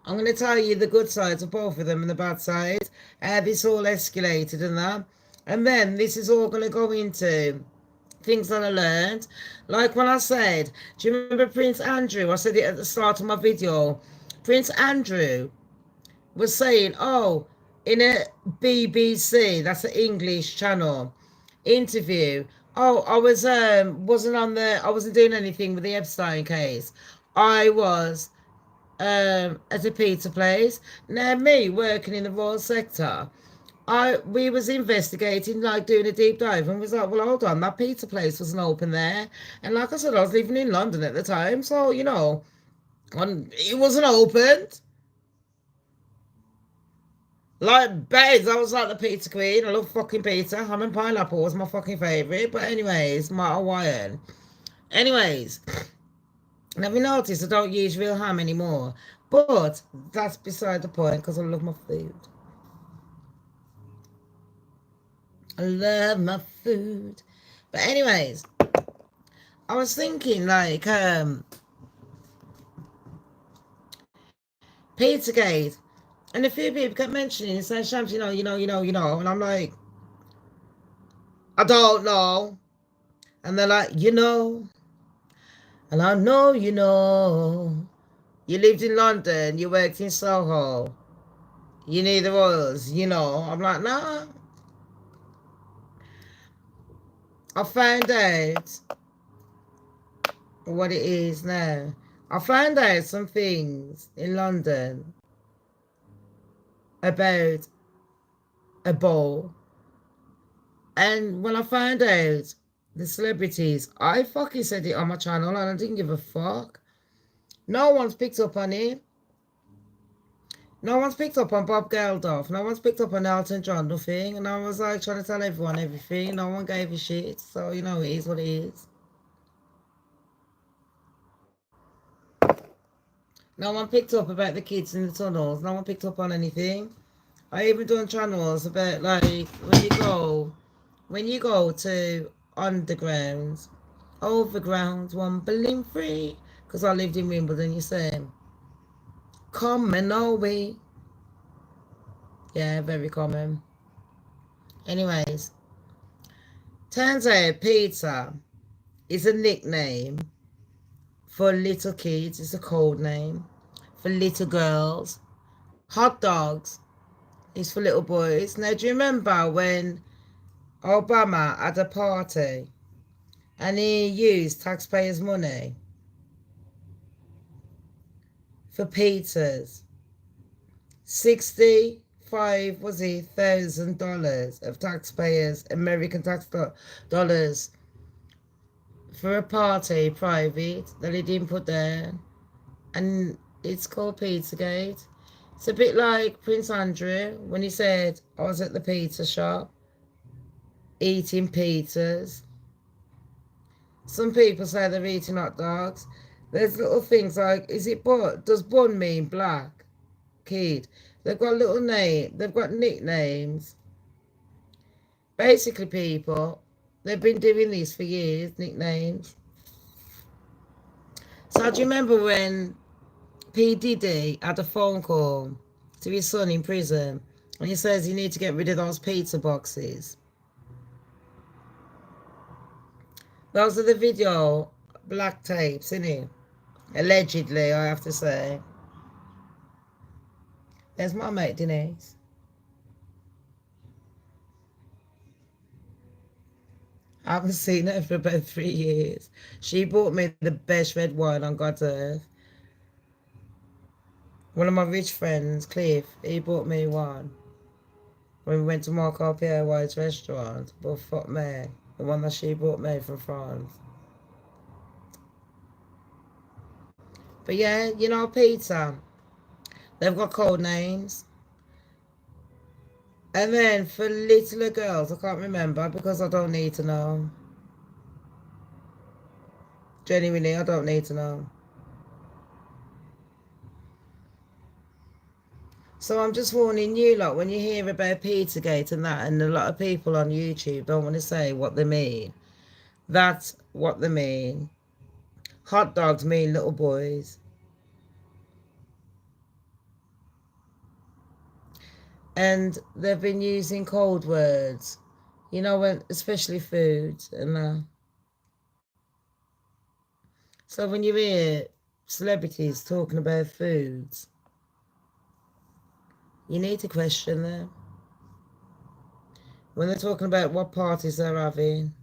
I'm going to tell you the good sides of both of them and the bad sides. How this all escalated and that. And then this is all going to go into things that I learned. Like when I said, do you remember Prince Andrew? I said it at the start of my video. Prince Andrew was saying, oh, in a BBC, that's an English channel, interview, oh, I wasn't doing anything with the Epstein case. I was at a pizza place. Now me working in the royal sector, we was investigating, like doing a deep dive, and was like, well, hold on, that pizza place wasn't open there. And like I said, I was living in London at the time, so you know, it wasn't opened. Like, babes, I was like the pizza queen. I love fucking pizza. Ham and pineapple was my fucking favourite. But anyways, my Hawaiian. Anyways, have you noticed I don't use real ham anymore? But that's beside the point because I love my food. I love my food. But anyways, I was thinking like Pizzagate. And a few people kept mentioning it, saying, Shams, you know. And I'm like, I don't know. And they're like, you know. And I know you know. You lived in London, you worked in Soho, you need the royals, you know. I'm like, nah. I found out what it is now. I found out some things in London about a ball. And when I found out the celebrities, I fucking said it on my channel and I didn't give a fuck. No one's picked up on it. No one's picked up on Bob Geldof. No one's picked up on Elton John, nothing. And I was like trying to tell everyone everything. No one gave a shit. So, you know, it is what it is. No one picked up about the kids in the tunnels. No one picked up on anything. I even done channels about like when you go to underground, overground, Wimbledon free. Because I lived in Wimbledon, you see. Common away. Yeah, very common. Anyways, turns out pizza is a nickname for little kids. It's a code name for little girls. Hot dogs is for little boys. Now, do you remember when Obama had a party and he used taxpayers' money for pizzas? 65 was it $1,000 of taxpayers, American tax dollars for a party private that he didn't put there, and it's called Pizzagate. It's a bit like Prince Andrew when he said, I was at the pizza shop eating pizzas. Some people say they're eating hot dogs. There's little things like, is it bun? Does bun mean black? Kid. They've got little name. They've got nicknames. Basically, people, they've been doing this for years, nicknames. So do you remember when Diddy had a phone call to his son in prison and he says you need to get rid of those pizza boxes? Those are the video black tapes, innit? Allegedly, I have to say. There's my mate Denise. I haven't seen her for about 3 years. She bought me the best red wine on God's earth. One of my rich friends, Cliff, he bought me one when we went to Marco Pierre White's restaurant. But fuck me, the one that she bought me from France. But yeah, you know, pizza, they've got code names. And then for littler girls, I can't remember because I don't need to know. Genuinely, I don't need to know. So I'm just warning you lot, when you hear about Pizzagate and that, and a lot of people on YouTube don't want to say what they mean. That's what they mean. Hot dogs mean little boys. And they've been using cold words, you know, when especially food and so when you hear celebrities talking about foods, you need to question them. When they're talking about what parties they're having.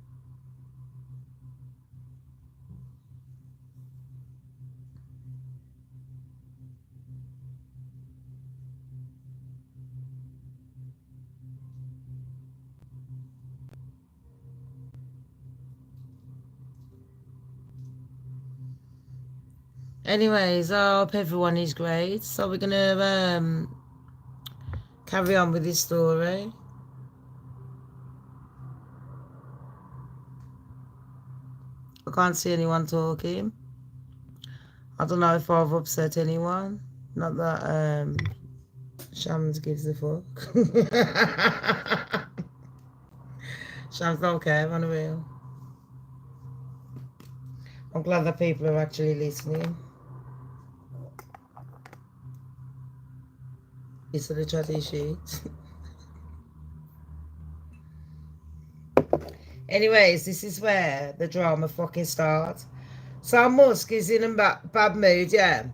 Anyways, I hope everyone is great. So we're going to carry on with this story. I can't see anyone talking. I don't know if I've upset anyone. Not that Shams gives a fuck. Shams don't care, on the real. I'm glad that people are actually listening. It's the chatty sheet. Anyways, this is where the drama fucking starts. So Musk is in a bad mood, yeah.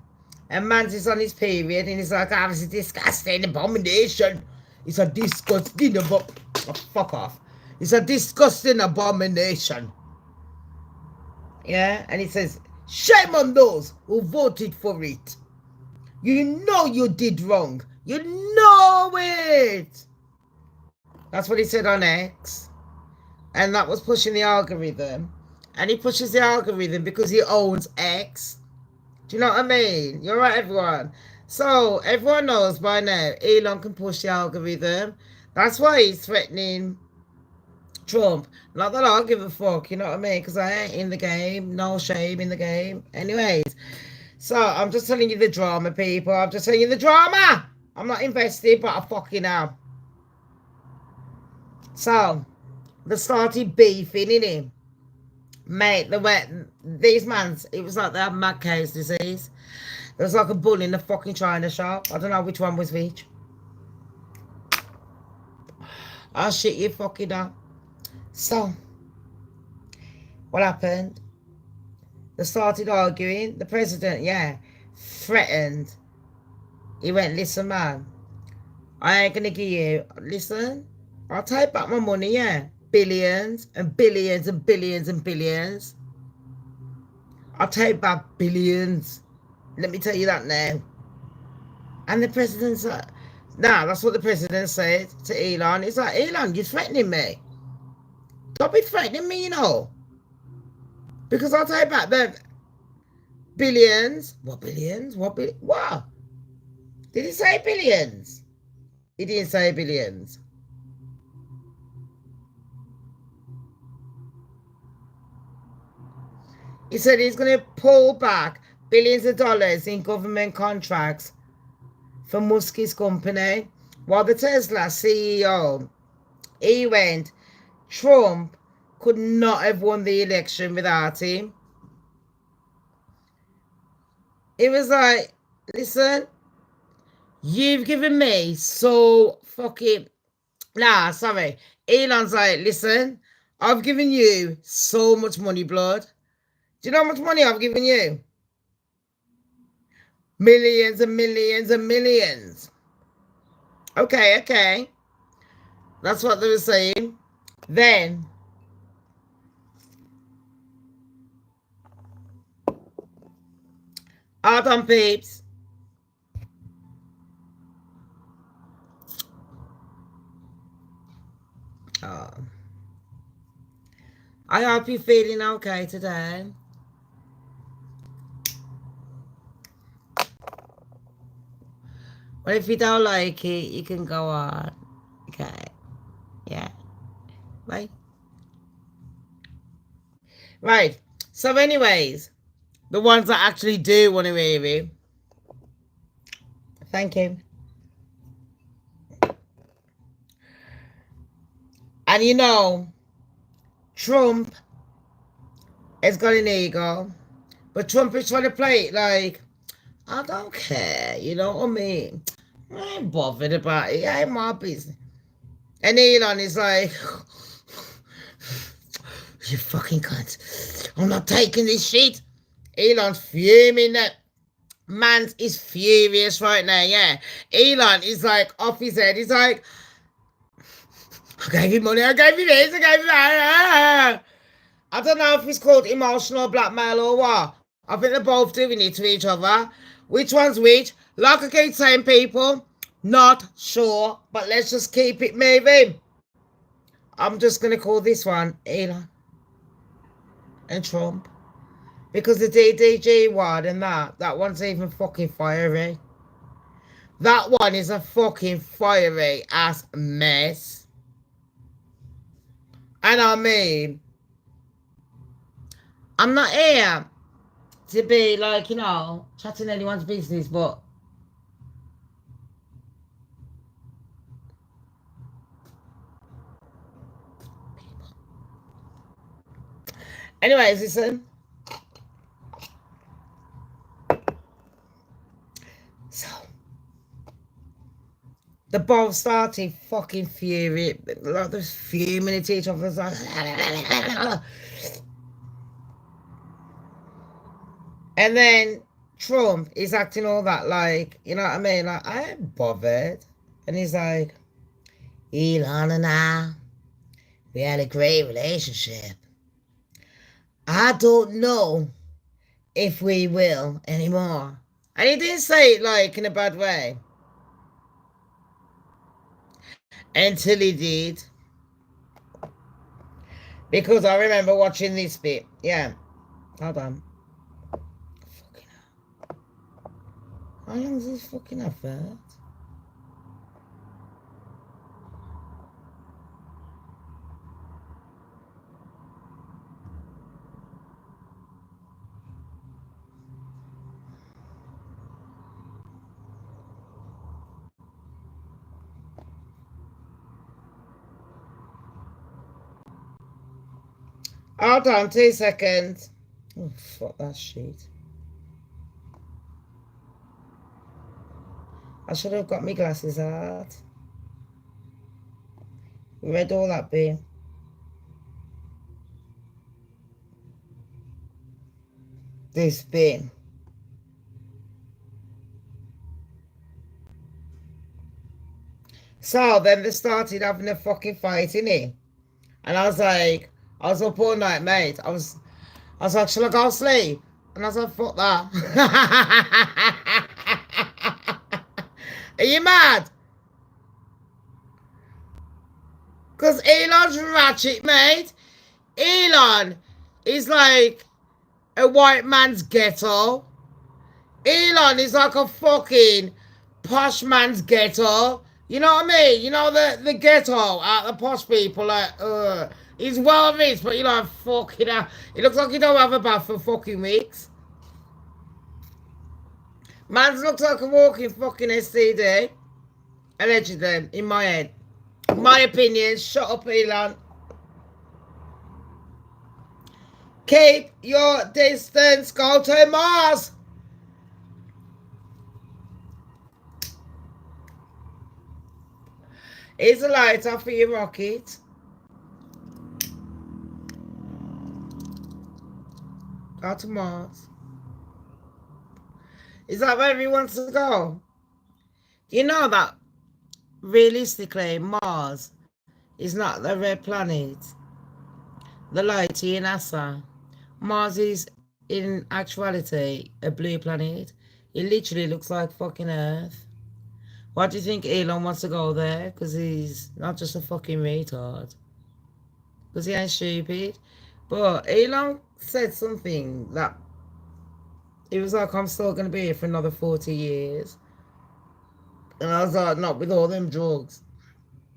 And Mans is on his period and he's like, oh, it's a disgusting abomination. It's a disgusting oh, fuck off. It's a disgusting abomination. Yeah, and he says, shame on those who voted for it. You know you did wrong. You know it. That's what he said on X. And that was pushing the algorithm. And he pushes the algorithm because he owns X. Do you know what I mean? You're right, everyone. So everyone knows by now Elon can push the algorithm. That's why he's threatening Trump. Not that I'll give a fuck, you know what I mean? Because I ain't in the game. No shame in the game. Anyways, so I'm just telling you the drama, people. I'm just telling you the drama. I'm not invested, but I fucking am. So they started beefing in him. Mate, these mans, it was like they had mad cow's disease. There was like a bull in the fucking China shop. I don't know which one was which. I'll shit you fucking up. So, what happened? They started arguing. The president, yeah, threatened. He went, listen, man, I ain't gonna give you, listen, I'll take back my money, yeah. Billions and billions and billions and billions. I'll take back billions. Let me tell you that now. And the president's like, nah, that's what the president said to Elon. He's like, Elon, you're threatening me. Don't be threatening me, you know. Because I'll take back the billions. What billions? What? Did he say billions? He didn't say billions. He said he's going to pull back billions of dollars in government contracts for Musk's company. While the Tesla CEO, he went, Trump could not have won the election without him. It was like, listen, you've given me so fucking... Nah, sorry. Elon's like, listen, I've given you so much money, blood. Do you know how much money I've given you? Millions and millions and millions. Okay. That's what they were saying. Then, hold on, peeps. I hope you're feeling okay today. But if you don't like it, you can go on. Okay. Yeah. Bye. Right. So anyways, the ones that actually do want to hear it. Thank you. And you know, Trump has got an ego. But Trump is trying to play it like, I don't care, you know what I mean? I ain't bothered about it. It ain't my business. And Elon is like, you fucking cunt. I'm not taking this shit. Elon's fuming. That man is furious right now, yeah. Elon is like off his head. He's like, I gave you money, I gave you this, I gave you that. I don't know if it's called emotional blackmail or what. I think they're both doing it to each other. Which one's which? Like I keep saying, people, not sure, but let's just keep it moving. I'm just going to call this one Elon and Trump. Because the DDG one and that one's even fucking fiery. That one is a fucking fiery ass mess. And I mean, I'm not here to be like, you know, chatting anyone's business, but anyways, listen. So the both started fucking fury, like they're fuming at each other. Like, And then Trump is acting all that like, you know what I mean? Like, I ain't bothered. And he's like, Elon and I, we had a great relationship. I don't know if we will anymore. And he didn't say it like in a bad way. Until he did. Because I remember watching this bit. Yeah. Hold on. Fucking hell. How long is this fucking advert? Hold on, 2 seconds. Oh, fuck that shit. I should have got my glasses out. We read all that bit. This bit. So then they started having a fucking fight, innit? And I was like, I was up all night, mate. I was like, shall I go sleep? And I was like, fuck that. Are you mad? Because Elon's ratchet, mate. Elon is like a white man's ghetto. Elon is like a fucking posh man's ghetto. You know what I mean? You know the ghetto out the posh people, like, he's well rich, but you know, fucking hell. It looks like he don't have a bath for fucking weeks. Man looks like a walking fucking STD. Allegedly, in my head. My opinion, shut up, Elon. Keep your distance, go to Mars. Here's a lighter for your rocket. Go to Mars. Is that where he wants to go? You know that realistically Mars is not the red planet. The light in NASA. Mars is in actuality a blue planet. It literally looks like fucking Earth. Why do you think Elon wants to go there? Because he's not just a fucking retard. Because he ain't stupid. But Elon said something that he was like, I'm still going to be here for another 40 years. And I was like, not with all them drugs.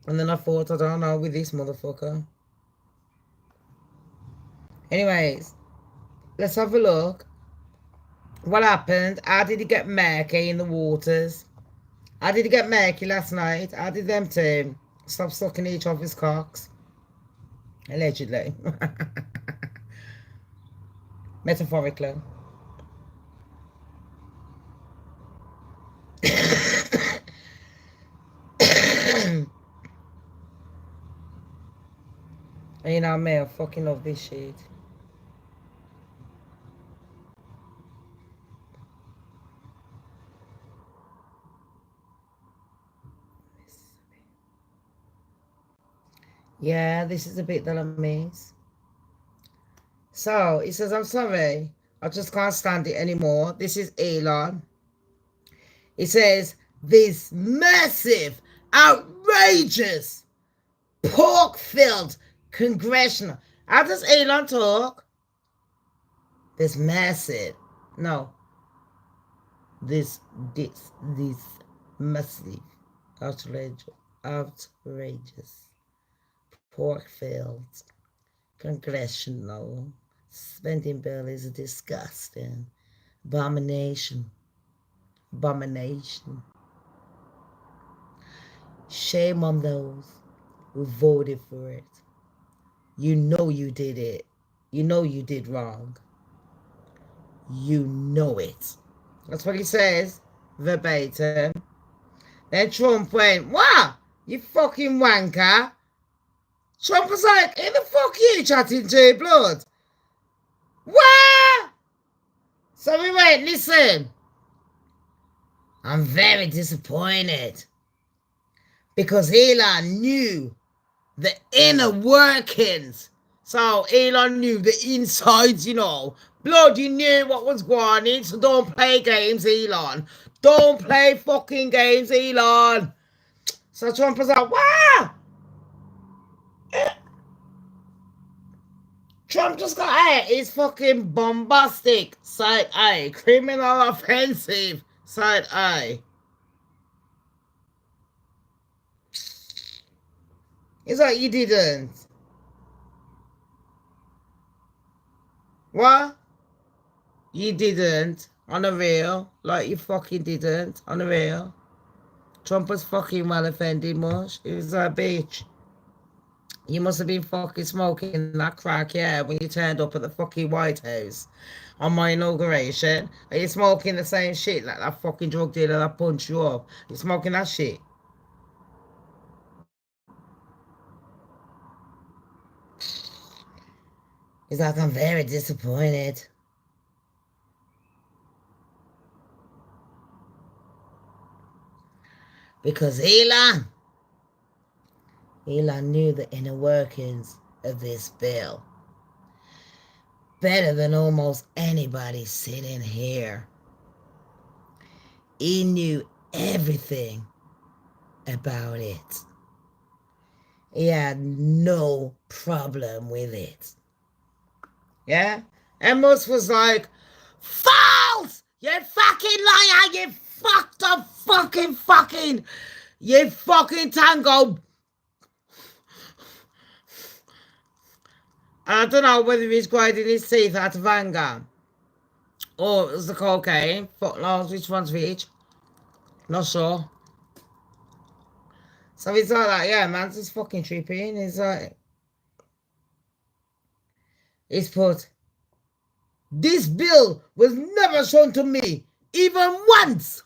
And then I thought, I don't know, with this motherfucker. Anyways, let's have a look. What happened? How did he get murky in the waters? How did he get murky last night? How did them two stop sucking each other's cocks? Allegedly. Metaphorically. And you know me, I fucking love this shit. Yeah, this is a bit that I miss. So, he says, I'm sorry. I just can't stand it anymore. This is Elon. He says, this massive, outrageous, pork-filled congressional. How does Elon talk? This massive. No. This massive, outrageous. Pork-filled, congressional spending bill is a disgusting abomination. Abomination. Shame on those who voted for it. You know you did it. You know you did wrong. You know it. That's what he says, verbatim. Then Trump went, "What? You fucking wanker." Trump was like, who the fuck are you chatting to, blood? What? So we went, listen. I'm very disappointed. Because Elon knew the inner workings. So Elon knew the insides, you know. Bloody knew what was going on. So don't play games, Elon. Don't play fucking games, Elon. So Trump was like, wow. Trump just got out. It's fucking bombastic. Side eye. Criminal offensive. Side eye. It's like you didn't. What? You didn't. On the real. Like you fucking didn't. On the real. Trump was fucking well offended, much. He was like, bitch. You must have been fucking smoking that crack, yeah, when you turned up at the fucking White House on my inauguration. Are you smoking the same shit like that fucking drug dealer that punched you up? You smoking that shit? He's like, I'm very disappointed. Because Elon knew the inner workings of this bill better than almost anybody sitting here. He knew everything about it. He had no problem with it. Yeah? And Musk was like, false! You fucking liar! You fucked up fucking you fucking tango. I don't know whether he's grinding his teeth out of anger or it was the cocaine. Fuck knows which one's which. Not sure. So he's like, yeah, man, it's fucking trippy. And he's like, he's put, this bill was never shown to me, even once.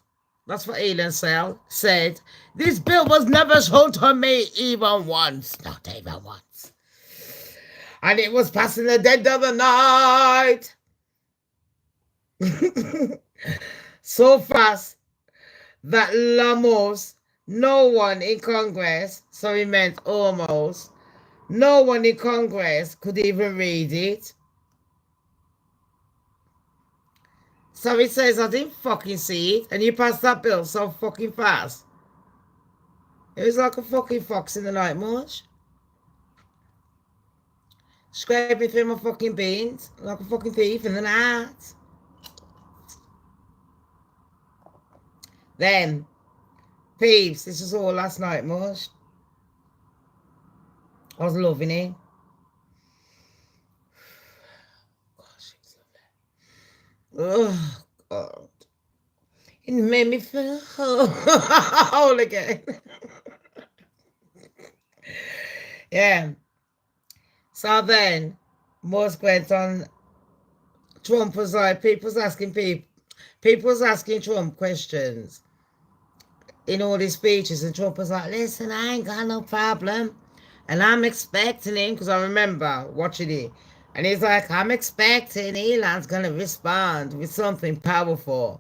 That's what Elon said. This bill was never shown to me, even once. Not even once. And it was passing the dead of the night. So fast that almost no one in Congress, so he meant almost, no one in Congress could even read it. So he says, I didn't fucking see it. And you passed that bill so fucking fast. It was like a fucking fox in the night, March. Scraping through my fucking beans like a fucking thief in the night. Then, peeps, this was all last night, March. I was loving it. Oh, God. It made me feel whole again. Yeah. So then, Musk went on. Trump was like, people was asking Trump questions in all his speeches, and Trump was like, listen, I ain't got no problem. And I'm expecting him, because I remember watching it. And he's like, I'm expecting Elon's going to respond with something powerful.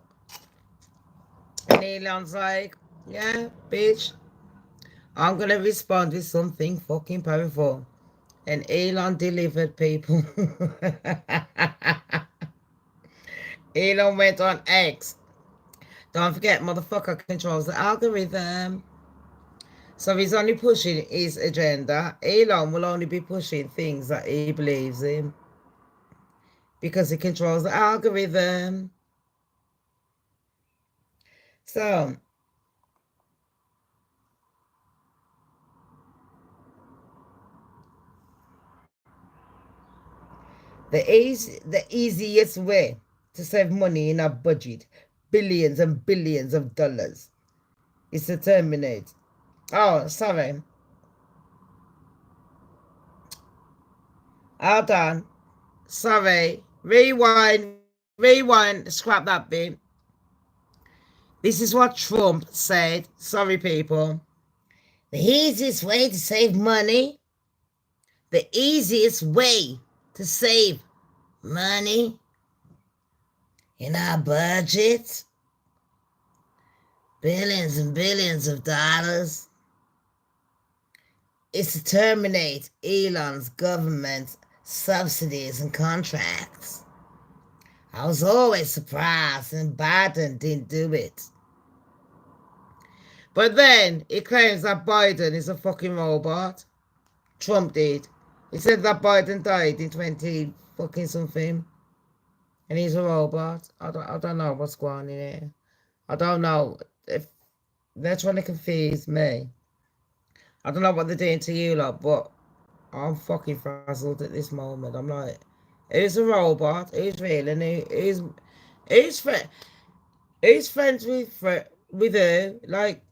And Elon's like, yeah, bitch, I'm going to respond with something fucking powerful. And Elon delivered, people. Elon went on X. Don't forget, motherfucker controls the algorithm. So he's only pushing his agenda. Elon will only be pushing things that he believes in. Because he controls the algorithm. So, the easiest way to save money in a budget, billions and billions of dollars, is to terminate. Oh, sorry. Hold on. Sorry. Rewind. Scrap that bit. This is what Trump said. Sorry, people. The easiest way to save money. The easiest way to save money in our budget, billions and billions of dollars, is to terminate Elon's government subsidies and contracts. I was always surprised and Biden didn't do it. But then he claims that Biden is a fucking robot. Trump did. He said that Biden died in 20 fucking something. And he's a robot. I don't know what's going on in here. I don't know if they're trying to confuse me. I don't know what they're doing to you lot, but I'm fucking frazzled at this moment. I'm like, who's a robot? Who's real? And who's friends with who? Like,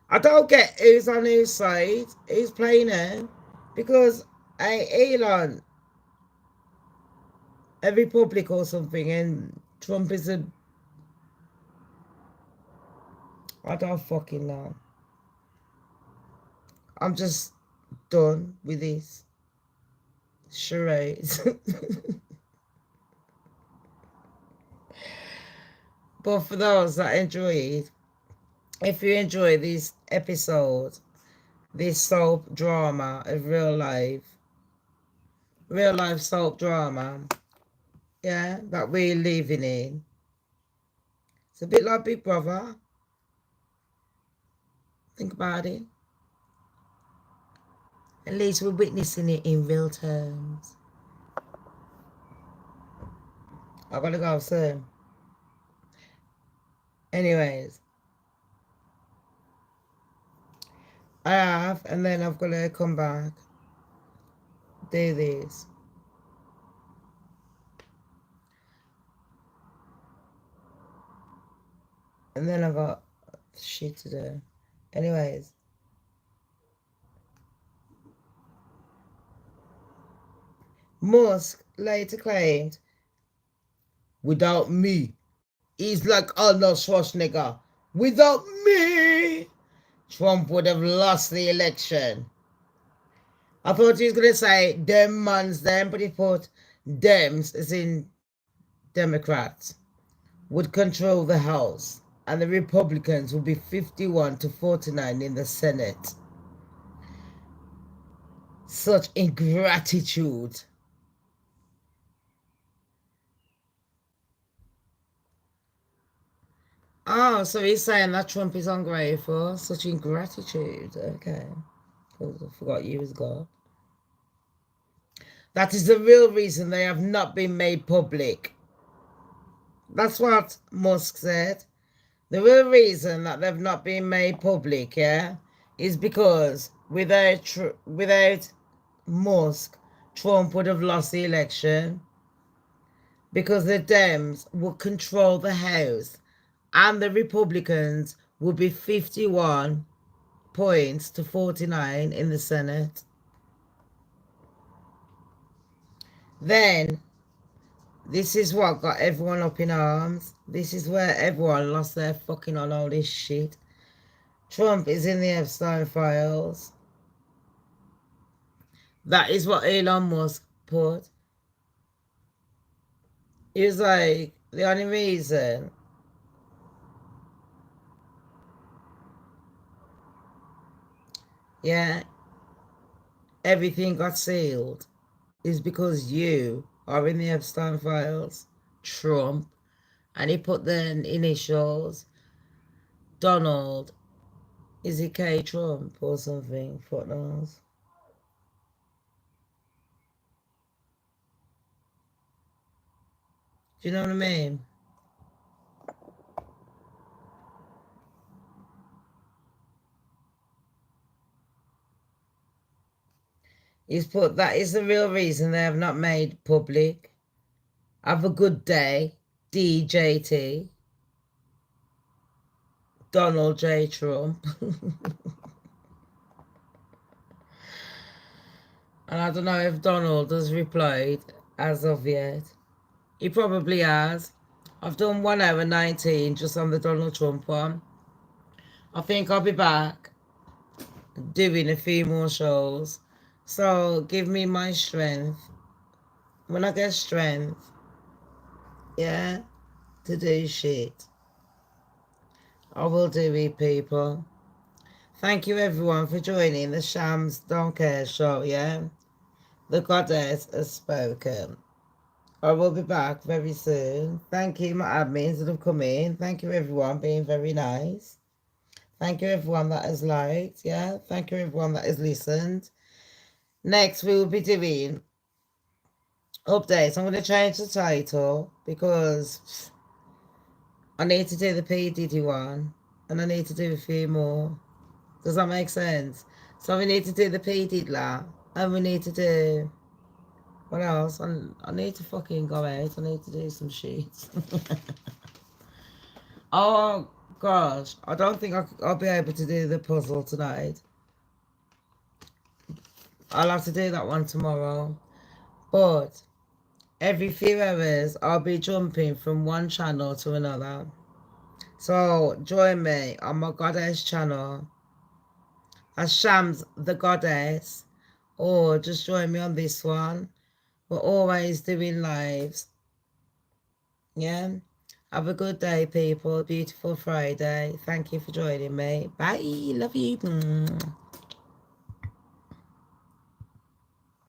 I don't get who's on whose side, who's playing her. Because Elon, a Republic or something, and Trump is a... I don't fucking know. I'm just done with this charades. But for those that enjoy it, if you enjoy this episode, this soap drama of real life soap drama, yeah, that we're living in, it's a bit like Big Brother. Think about it. At least we're witnessing it in real terms. I gotta go soon. Anyways, I have, and then I've got to come back, do this. And then I've got shit to do. Anyways. Musk later claimed, without me, he's like Arnold Schwarzenegger, without me, Trump would have lost the election. I thought he was going to say, them mans them, but he put dems, as in Democrats, would control the House, and the Republicans would be 51-49 in the Senate. Such ingratitude. Oh, so he's saying that Trump is ungrateful. Such ingratitude. Okay. I forgot you was God. That is the real reason they have not been made public. That's what Musk said. The real reason that they've not been made public, yeah, is because without Musk, Trump would have lost the election, because the Dems would control the House and the Republicans would be 51 points to 49 in the Senate. Then, this is what got everyone up in arms. This is where everyone lost their fucking on all this shit. Trump is in the Epstein files. That is what Elon Musk put. He was like, the only reason everything got sealed is because you are in the Epstein files, Trump, and he put the initials, Donald, is it K Trump or something, footnotes. Do you know what I mean? He's put, that is the real reason they have not made public. Have a good day, DJT. Donald J. Trump. And I don't know if Donald has replied as of yet. He probably has. I've done 1 hour 19 just on the Donald Trump one. I think I'll be back doing a few more shows. So give me my strength. When I get strength, yeah, to do shit. I will do it, people. Thank you, everyone, for joining the Shamz Don't Care show, yeah? The goddess has spoken. I will be back very soon. Thank you, my admins that have come in. Thank you, everyone, being very nice. Thank you, everyone that has liked, yeah? Thank you, everyone that has listened. Next, we will be doing updates. I'm going to change the title because I need to do the P. Diddy one and I need to do a few more. Does that make sense? So we need to do the P. Diddy and we need to do... What else? I need to fucking go out. I need to do some shit. Oh, gosh. I don't think I'll be able to do the puzzle tonight. I'll have to do that one tomorrow. But every few hours, I'll be jumping from one channel to another. So join me on my goddess channel as Shams the Goddess. Or just join me on this one. We're always doing lives. Yeah? Have a good day, people. Beautiful Friday. Thank you for joining me. Bye. Love you.